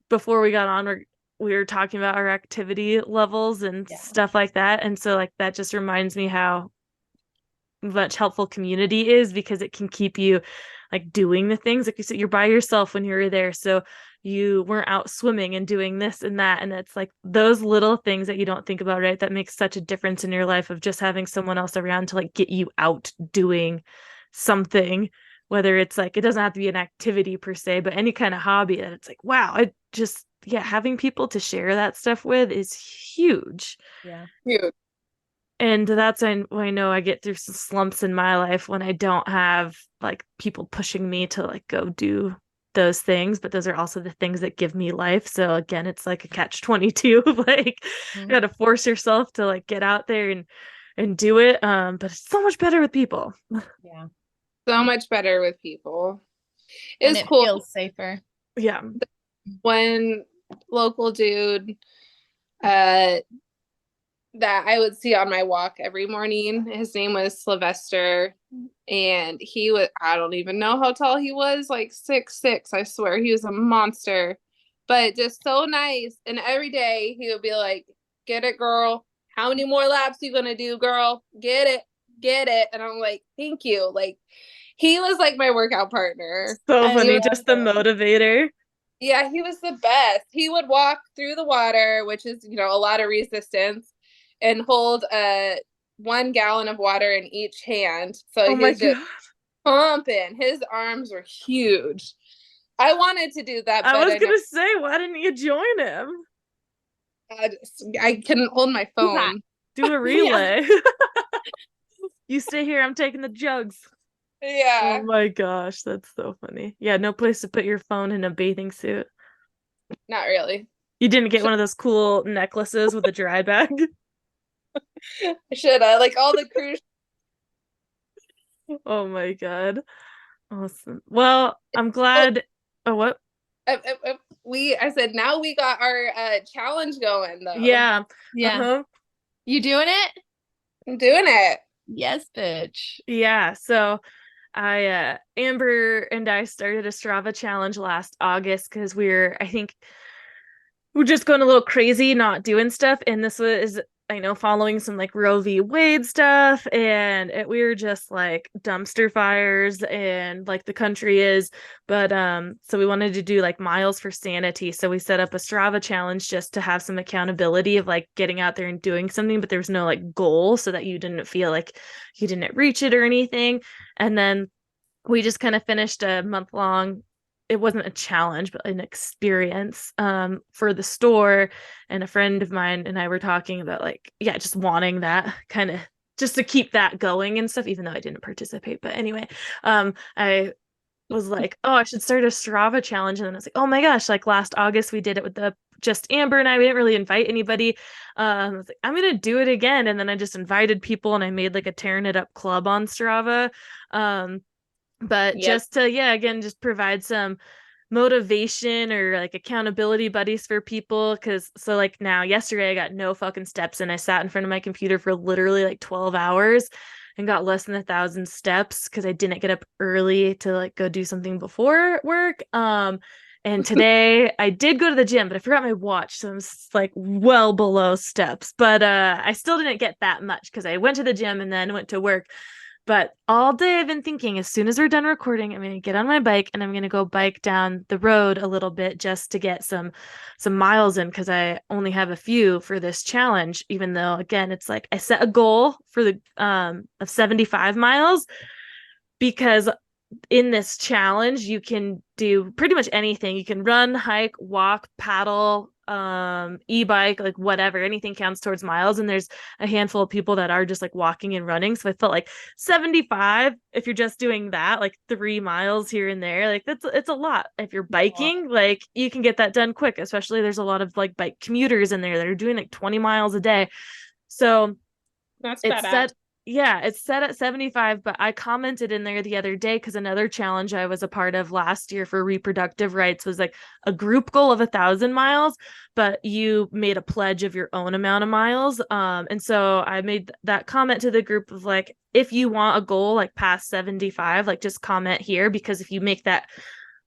before we got on, we were talking about our activity levels and Yeah. stuff like that. And so like that just reminds me how much helpful community is because it can keep you like doing the things like you said you're by yourself when you're there, so you weren't out swimming and doing this and that, and it's like those little things that you don't think about, right, that makes such a difference in your life of just having someone else around to like get you out doing something, whether it's like it doesn't have to be an activity per se but any kind of hobby that it's like wow, I just yeah, having people to share that stuff with is huge. Yeah. Cute. And that's when I know I get through some slumps in my life when I don't have like people pushing me to like go do those things, but those are also the things that give me life. So again, it's like a catch 22 of like you got to force yourself to like get out there and do it. But it's so much better with people. Yeah. So much better with people. And It's it cool. feels safer. Yeah. One local dude uh that I would see on my walk every morning. His name was Sylvester, and he was, I don't even know how tall he was, like 6'6". I swear he was a monster, but just so nice. And every day he would be like, "Get it, girl. How many more laps you gonna do, girl? Get it, get it." And I'm like, "Thank you." Like he was like my workout partner. So I He funny, was, love just the it. motivator. yeah, he was the best. He would walk through the water, which is, a lot of resistance, and hold 1 gallon of water in each hand. So Oh my he's just god. pumping. His arms were huge. I wanted to do that, I but was I know gonna say, why didn't you join him? I couldn't hold my Yeah. phone. Do a Yeah. relay. You stay here, I'm taking the jugs. Oh Yeah, my gosh, that's so funny. Yeah, no place to put your phone in a bathing suit. not really. You didn't get one of those cool necklaces with a dry bag? I should have, like, all the cruise. Oh my god. Awesome. Well, I'm Oh, glad. Oh, what? I said now we got our challenge going though. Yeah. Yeah. Uh-huh. You doing it? I'm doing it. Yes, bitch. Yeah. So Amber and I started a Strava challenge last August because I think we're just going a little crazy, not doing stuff. And this was, I know, following some like Roe v. Wade stuff. And we were just like dumpster fires and like the country is. But so we wanted to do like miles for sanity. So we set up a Strava challenge just to have some accountability of like getting out there and doing something, but there was no like goal so that you didn't feel like you didn't reach it or anything. And then we just kind of finished a month long, it wasn't a challenge but an experience for the store, and a friend of mine and I were talking about like yeah, just wanting that kind of just to keep that going and stuff even though I didn't participate, but anyway, I was like, oh, I should start a Strava challenge. And then I was like, oh my gosh, like last August we did it with the just Amber and I. We didn't really invite anybody. I was like, I'm gonna do it again. And then I just invited people and I made like a Tarin It Up club on Strava. But Yep. just to yeah, again, just provide some motivation or like accountability buddies for people, because so like now yesterday I got no fucking steps and I sat in front of my computer for literally like 12 hours and got less than 1,000 steps because I didn't get up early to like go do something before work. And today I did go to the gym, but I forgot my watch. So I'm like well below steps. But I still didn't get that much because I went to the gym and then went to work. But all day I've been thinking as soon as we're done recording, I'm gonna get on my bike and I'm gonna go bike down the road a little bit just to get some miles in because I only have a few for this challenge, even though again it's like I set a goal for the of 75 miles because in this challenge you can do pretty much anything. You can run, hike, walk, paddle, e-bike, like whatever, anything counts towards miles. And there's a handful of people that are just like walking and running, so I felt like 75, if you're just doing that, like 3 miles here and there, like it's a lot. If you're biking, like you can get that done quick, especially there's a lot of like bike commuters in there that are doing like 20 miles a day. So That's it's badass. set, yeah, it's set at 75, but I commented in there the other day because another challenge I was a part of last year for reproductive rights was like a group goal of 1,000 miles, but you made a pledge of your own amount of miles. And so I made that comment to the group of like, if you want a goal like past 75, like just comment here, because if you make that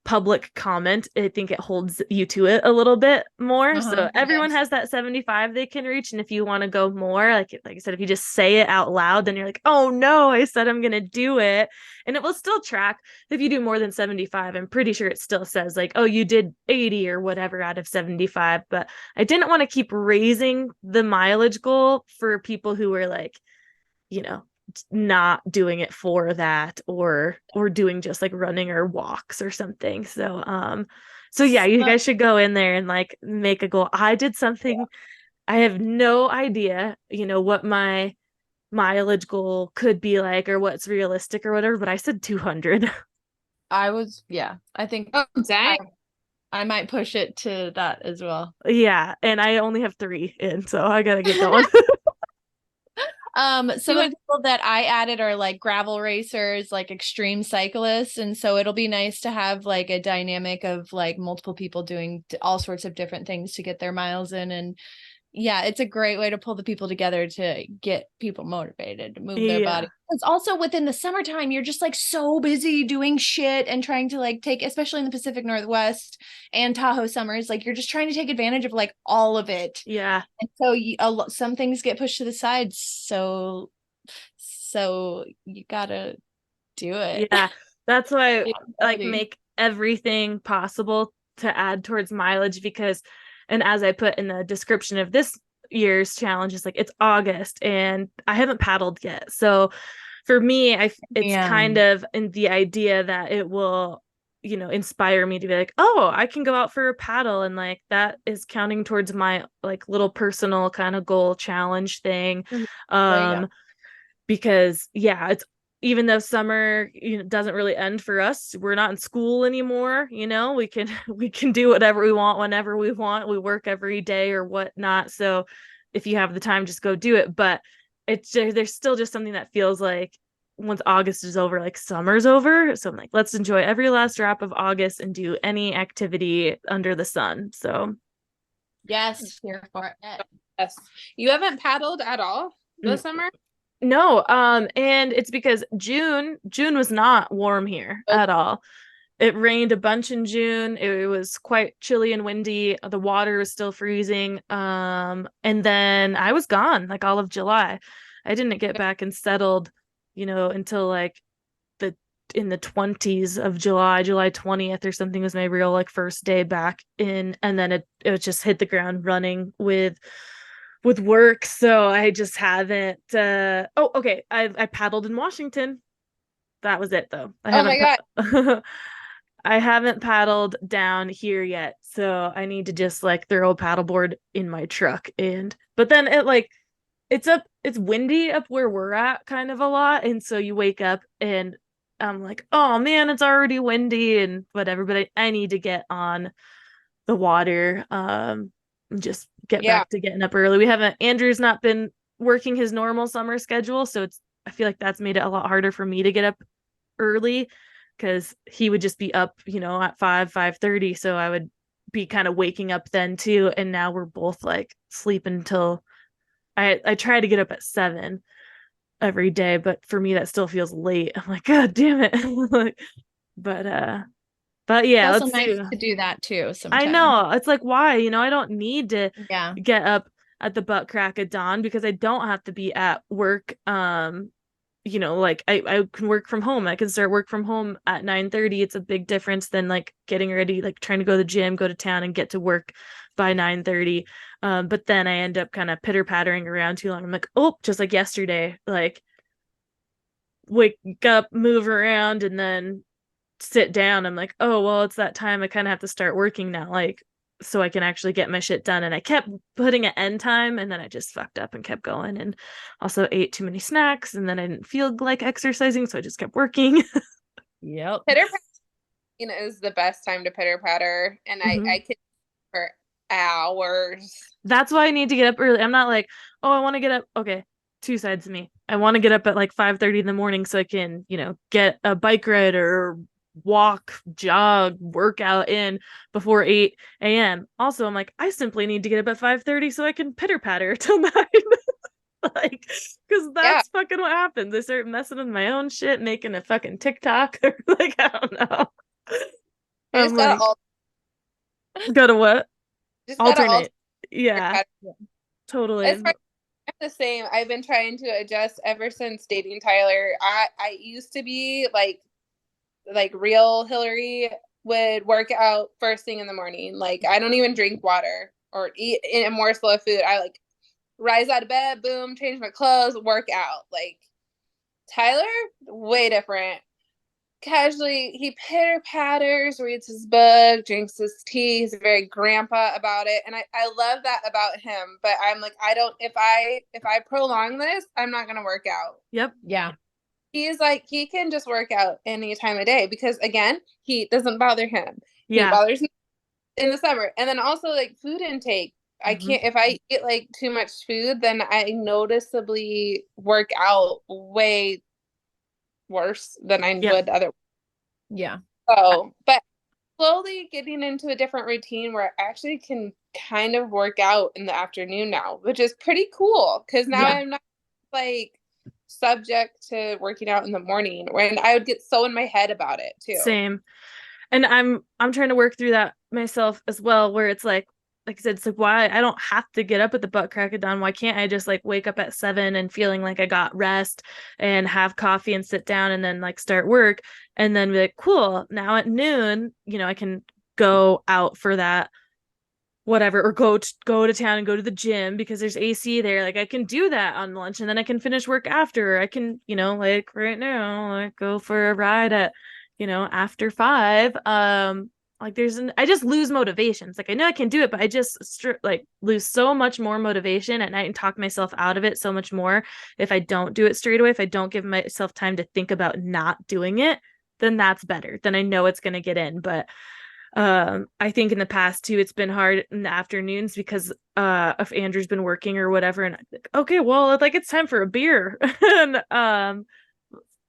public comment, I think it holds you to it a little bit more. So everyone Yes. has that 75 they can reach. And if you want to go more, like I said, if you just say it out loud, then you're like, oh no, I said I'm gonna do it. And it will still track if you do more than 75. I'm pretty sure it still says like, oh, you did 80 or whatever out of 75. But I didn't want to keep raising the mileage goal for people who were like, you know, not doing it for that or doing just like running or walks or something. So yeah, you guys should go in there and like make a goal. I did something, I have no idea, what my mileage goal could be like or what's realistic or whatever, but I said 200. I think Oh, dang. I might push it to that as well. Yeah, and I only have 3 in, so I gotta get going. Some of the people that I added are like gravel racers, like extreme cyclists. And so it'll be nice to have like a dynamic of like multiple people doing all sorts of different things to get their miles in. And yeah, it's a great way to pull the people together to get people motivated to move their body. Yeah. It's also within the summertime, you're just like so busy doing shit and trying to like take, especially in the Pacific Northwest and Tahoe summers, like you're just trying to take advantage of like all of it. Yeah. And so some things get pushed to the side. So you gotta do it. Yeah. That's why I like Ability. make everything possible to add towards mileage because, and as I put in the description of this year's challenge, is like it's August and I haven't paddled yet. So for me, it's kind of in the idea that it will, inspire me to be like, oh, I can go out for a paddle, and like that is counting towards my like little personal kind of goal challenge thing. Right. Because yeah, it's, even though summer doesn't really end for us, we're not in school anymore, we can we can do whatever we want whenever we want. We work every day or whatnot, so if you have the time, just go do it. But it's just, there's still just something that feels like once August is over, like summer's over, so I'm like, let's enjoy every last drop of August and do any activity under the sun. So Yes, here for it. Yes. You haven't paddled at all this summer? No, and it's because June was not warm here at all. It rained a bunch in June. It was quite chilly and windy. The water was still freezing. And then I was gone like all of July. I didn't get back and settled, until like in the 20s of July 20th or something was my real like first day back in, and then it just hit the ground running with work. So I just haven't okay, I paddled in Washington. That was it though. Oh my God. I haven't paddled down here yet, so I need to just like throw a paddleboard in my truck. And but then it's windy up where we're at kind of a lot, and so you wake up and I'm like, oh man, it's already windy and whatever, but I need to get on the water, just get back to getting up early. Andrew's not been working his normal summer schedule, so I feel like that's made it a lot harder for me to get up early because he would just be up, at 5:30, so I would be kind of waking up then too. And now we're both like sleeping until I try to get up at 7 every day, but for me that still feels late. I'm like, God damn it. But But It's yeah, also let's nice see. to do that too I sometimes. know. It's like, why? I don't need to Yeah. get up at the butt crack of dawn because I don't have to be at work. Like I can work from home. I can start work from home at 9:30. It's a big difference than like getting ready, like trying to go to the gym, go to town, and get to work by 9:30. But then I end up kind of pitter pattering around too long. I'm like, oh, just like yesterday, like wake up, move around, and then sit down. I'm like, oh, well, it's that time. I kind of have to start working now, like, so I can actually get my shit done. And I kept putting an end time, and then I just fucked up and kept going. And also ate too many snacks, and then I didn't feel like exercising, so I just kept working. Yep. Pitter pattering is the best time to pitter patter, and Mhm. I could for hours. That's why I need to get up early. I'm not like, oh, I want to get up. Okay, two sides of me. I want to get up at like 5:30 in the morning so I can, get a bike ride or walk, jog, workout in before 8 a.m. Also, I'm like, I simply need to get up at 5:30 so I can pitter patter till 9. Like, because Yeah, that's fucking what happens. I start messing with my own shit, making a fucking TikTok or like, I don't know. I I'm just gotta like, gotta what? alter Alternate. pitter Yeah, patter. totally. It's I'm the same. I've been trying to adjust ever since dating Tyler. I used to be like real Hilary would work out first thing in the morning. Like I don't even drink water or eat a morsel of food. I like rise out of bed, boom, change my clothes, work out. Like Tyler, way different. Casually, he pitter patters, reads his book, drinks his tea. He's very grandpa about it, and I love that about him. But I'm like, I don't. If I prolong this, I'm not gonna work out. Yep. Yeah. He's like he can just work out any time of day because again, heat doesn't bother him. Heat Yeah. bothers me in the summer, and then also like food intake. I Mhm. can't if I eat like too much food, then I noticeably work out way worse than I Yep. would otherwise. Yeah. So, but slowly getting into a different routine where I actually can kind of work out in the afternoon now, which is pretty cool because now Yeah. I'm not like subject to working out in the morning when I would get so in my head about it too. Same. And I'm trying to work through that myself as well, where it's like I said, it's like why I don't have to get up at the butt crack of dawn. Why can't I just like wake up at 7 and feeling like I got rest and have coffee and sit down and then like start work and then be like, cool, now at noon, I can go out for that whatever or go to town and go to the gym because there's AC there. Like I can do that on lunch and then I can finish work after. I can, like right now, like go for a ride at, after 5. Like I just lose motivations. Like I know I can do it, but I just like lose so much more motivation at night and talk myself out of it so much more if I don't do it straight away. If I don't give myself time to think about not doing it, then that's better. Then I know it's going to get in. But I think in the past too it's been hard in the afternoons because if Andrew's been working or whatever and I'm like, okay, well, like it's time for a beer.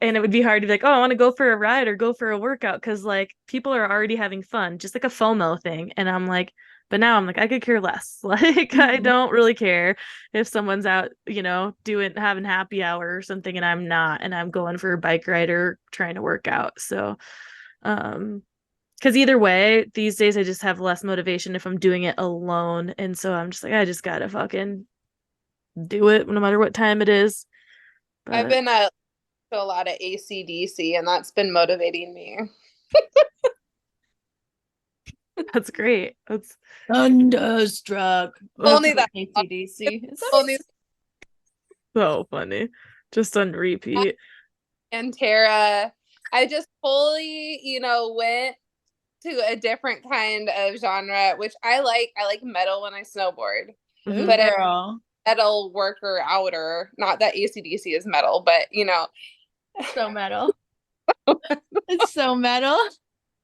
And it would be hard to be like, oh, I want to go for a ride or go for a workout because like people are already having fun, just like a FOMO thing. And I'm like, but now I'm like, I could care less. Like I Mhm. don't really care if someone's out, having happy hour or something and I'm not, and I'm going for a bike ride or trying to work out. So um because either way, these days I just have less motivation if I'm doing it alone. And so I'm just like, I just gotta fucking do it no matter what time it is. I've But been to a lot of ACDC and that's been motivating me. that's great. That's Thunderstruck. That's Only what that. ACDC. Is that Only so funny. Just on repeat. and Tara. I just fully, went to a different kind of genre, which I like. I like metal when I snowboard, Ooh, Mhm. but I'm girl. a metal worker outer. Not that ACDC is metal, but So metal. It's so metal.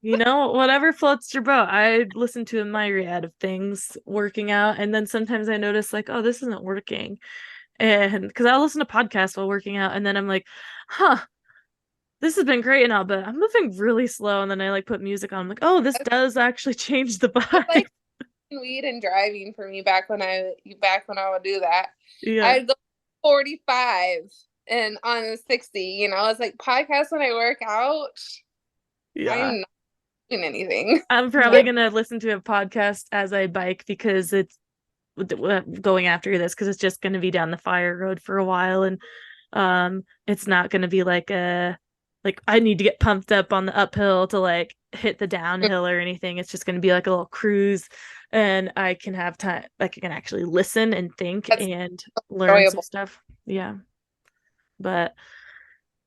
Whatever floats your boat. I listen to a myriad of things working out, and then sometimes I notice like, oh, this isn't working. And because I'll listen to podcasts while working out, and then I'm like, huh, this has been great and all, but I'm moving really slow. And then I like put music on. I'm like, oh, this does actually change the it's vibe. like weed and driving for me back when I would do that. Yeah. I'd go 45 and on a 60. It's like podcasts when I work out. Yeah. I'm doing anything. I'm probably gonna listen to a podcast as I bike because it's going after this because it's just gonna be down the fire road for a while, and it's not gonna be like I need to get pumped up on the uphill to like hit the downhill or anything. It's just gonna be like a little cruise, and I can have time, like I can actually listen and think That's and learn some enjoyable. stuff. Yeah, but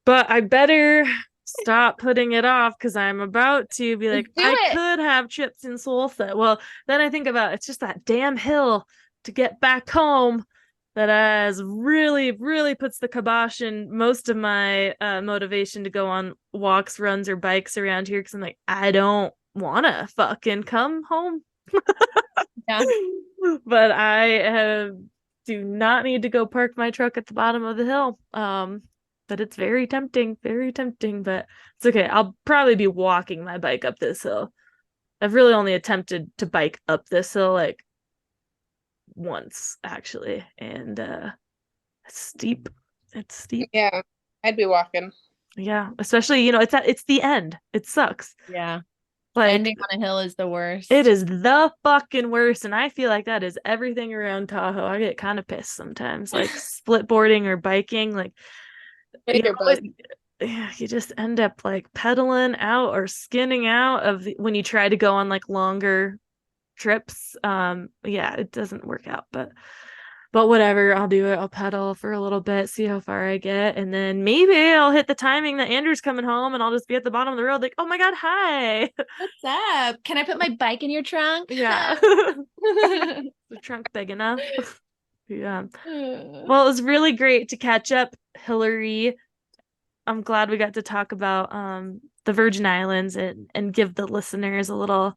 I better stop putting it off because I'm about to be like, Do I it. could have chips and salsa. Well, then I think about it's just that damn hill to get back home that has really, really puts the kibosh in most of my motivation to go on walks, runs, or bikes around here because I'm like, I don't want to fucking come home. Yeah. But I do not need to go park my truck at the bottom of the hill. But it's very tempting, but it's okay. I'll probably be walking my bike up this hill. I've really only attempted to bike up this hill like once actually, and it's steep. It's steep. Yeah, I'd be walking. Yeah, especially it's the end. It sucks. Yeah. Like Ending on a hill is the worst. it is the fucking worst, and I feel like that is everything around Tahoe. I get kind of pissed sometimes, like split boarding or biking, like you just end up like pedaling out or skinning out of when you try to go on like longer trips. Yeah, it doesn't work out, but whatever, I'll do it. I'll pedal for a little bit, see how far I get, and then maybe I'll hit the timing that Andrew's coming home and I'll just be at the bottom of the road like, oh my god, hi. What's up? Can I put my bike in your trunk? Yeah. The trunk big enough. Yeah. Well, it was really great to catch up, Hilary. I'm glad we got to talk about the Virgin Islands and give the listeners a little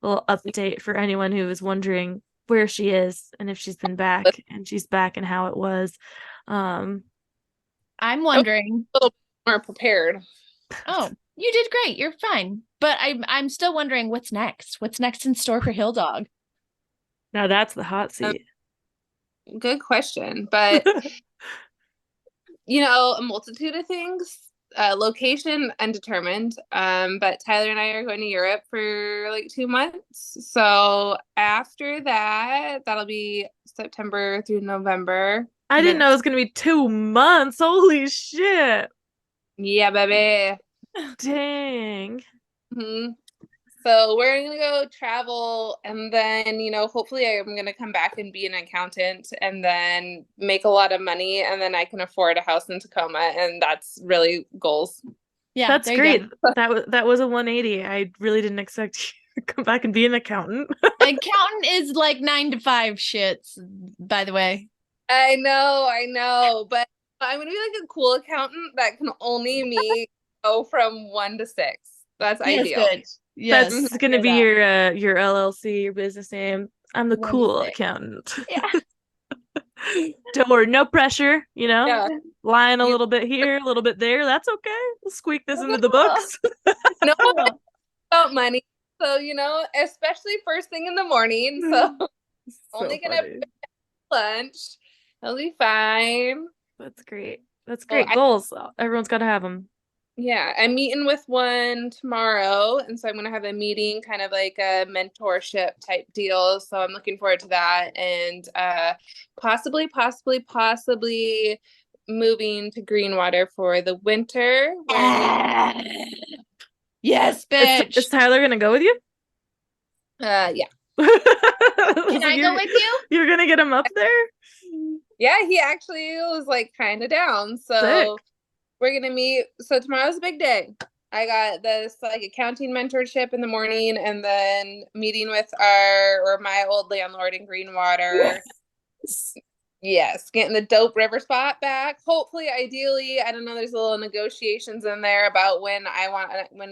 update for anyone who is wondering where she is and if she's been back, and she's back and how it was. I'm wondering. A little more prepared. Oh, you did great. You're fine. But I'm still wondering what's next. What's next in store for Hill Dog? Now that's the hot seat. Good question, but a multitude of things. Location undetermined. But Tyler and I are going to Europe for like 2 months. So after that, that'll be September through November. I didn't know it was gonna be 2 months. Holy shit. Yeah, baby. Dang. Mm-hmm. So we're gonna go travel, and then hopefully I'm gonna come back and be an accountant, and then make a lot of money, and then I can afford a house in Tacoma, and that's really goals. Yeah, that's great. That was a 180. I really didn't expect you to come back and be an accountant. Accountant is like 9 to 5 shits, by the way. I know, but I'm gonna be like a cool accountant that can only go from 1 to 6. That's ideal. Good. Yes, that's gonna be your LLC, your business name. I'm the cool accountant. Yeah. Don't worry, no pressure. Lying a little bit here, a little bit there. That's okay. We'll squeak this into the books. No about money, so especially first thing in the morning. So, only gonna lunch. I'll be fine. That's great. That's great. Goals. Everyone's got to have them. Yeah, I'm meeting with one tomorrow, and so I'm going to have a meeting, kind of like a mentorship type deal. So I'm looking forward to that, and possibly moving to Greenwater for the winter. Yes, bitch. Is Tyler going to go with you? Yeah. Can I go with you? You're going to get him up there? Yeah, he actually was like kind of down. So sick. We're going to meet. So tomorrow's a big day. I got this like accounting mentorship in the morning, and then meeting with my old landlord in Greenwater. Yes, getting the dope river spot back. Hopefully, ideally, I don't know. There's a little negotiations in there about when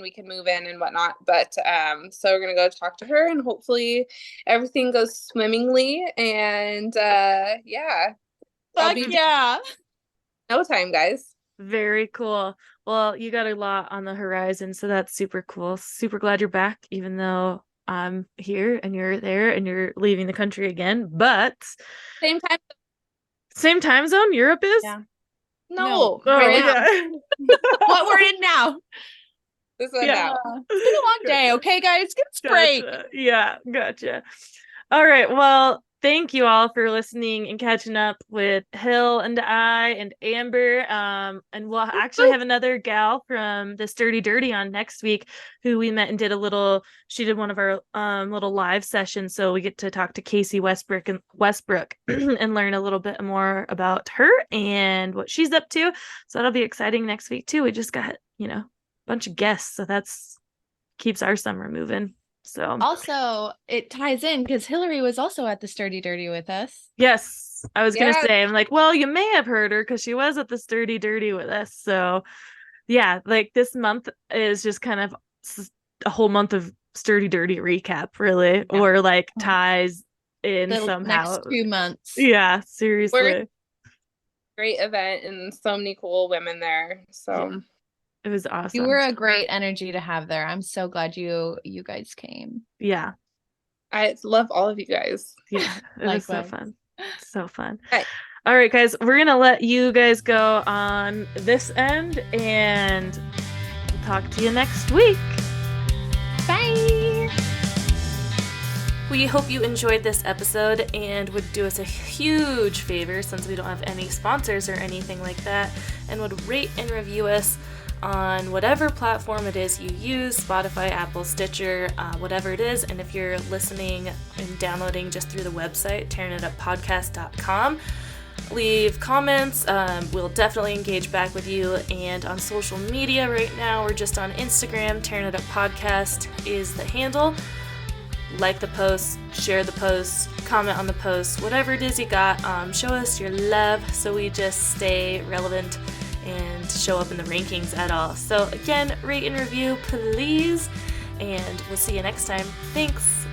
we can move in and whatnot. But so we're gonna go talk to her, and hopefully everything goes swimmingly. And yeah, Fuck yeah, no time, guys. Very cool. Well, you got a lot on the horizon, so that's super cool. Super glad you're back, even though I'm here and you're there and you're leaving the country again. But same time zone Europe is? Yeah. No. Oh, yeah. What we're in now. This one Yeah. now. It's been a long day. Okay, guys, give us a break. Gotcha. Yeah, gotcha. All right. Well, thank you all for listening and catching up with Hill and I and Amber. And we'll actually have another gal from the Sturdy Dirty on next week who we met and did she did one of our little live sessions. So we get to talk to Casey Westbrook and learn a little bit more about her and what she's up to. So that'll be exciting next week too. We just got, a bunch of guests. So that's keeps our summer moving. So also it ties in because Hilary was also at the Sturdy Dirty with us. yes, I was gonna say, I'm like, well, you may have heard her because she was at the Sturdy Dirty with us. So yeah, like this month is just kind of a whole month of Sturdy Dirty recap, really, or like ties in the somehow. Next 2 months. Yeah, seriously. Great event and so many cool women there. So. Yeah. It was awesome. You were a great energy to have there. I'm so glad you guys came. Yeah. I love all of you guys. Yeah. It was so fun. So fun. Okay. All right, guys. We're going to let you guys go on this end and we'll talk to you next week. Bye. We hope you enjoyed this episode and would do us a huge favor, since we don't have any sponsors or anything like that, and would rate and review us on whatever platform it is you use, Spotify, Apple, Stitcher, whatever it is. And if you're listening and downloading just through the website, tarinituppodcast.com, leave comments. We'll definitely engage back with you. And on social media right now, we're just on Instagram. Tarin It Up Podcast is the handle. Like the post, share the post, comment on the post, whatever it is you got. Show us your love so we just stay relevant and show up in the rankings at all. So again, rate and review, please. And we'll see you next time. Thanks.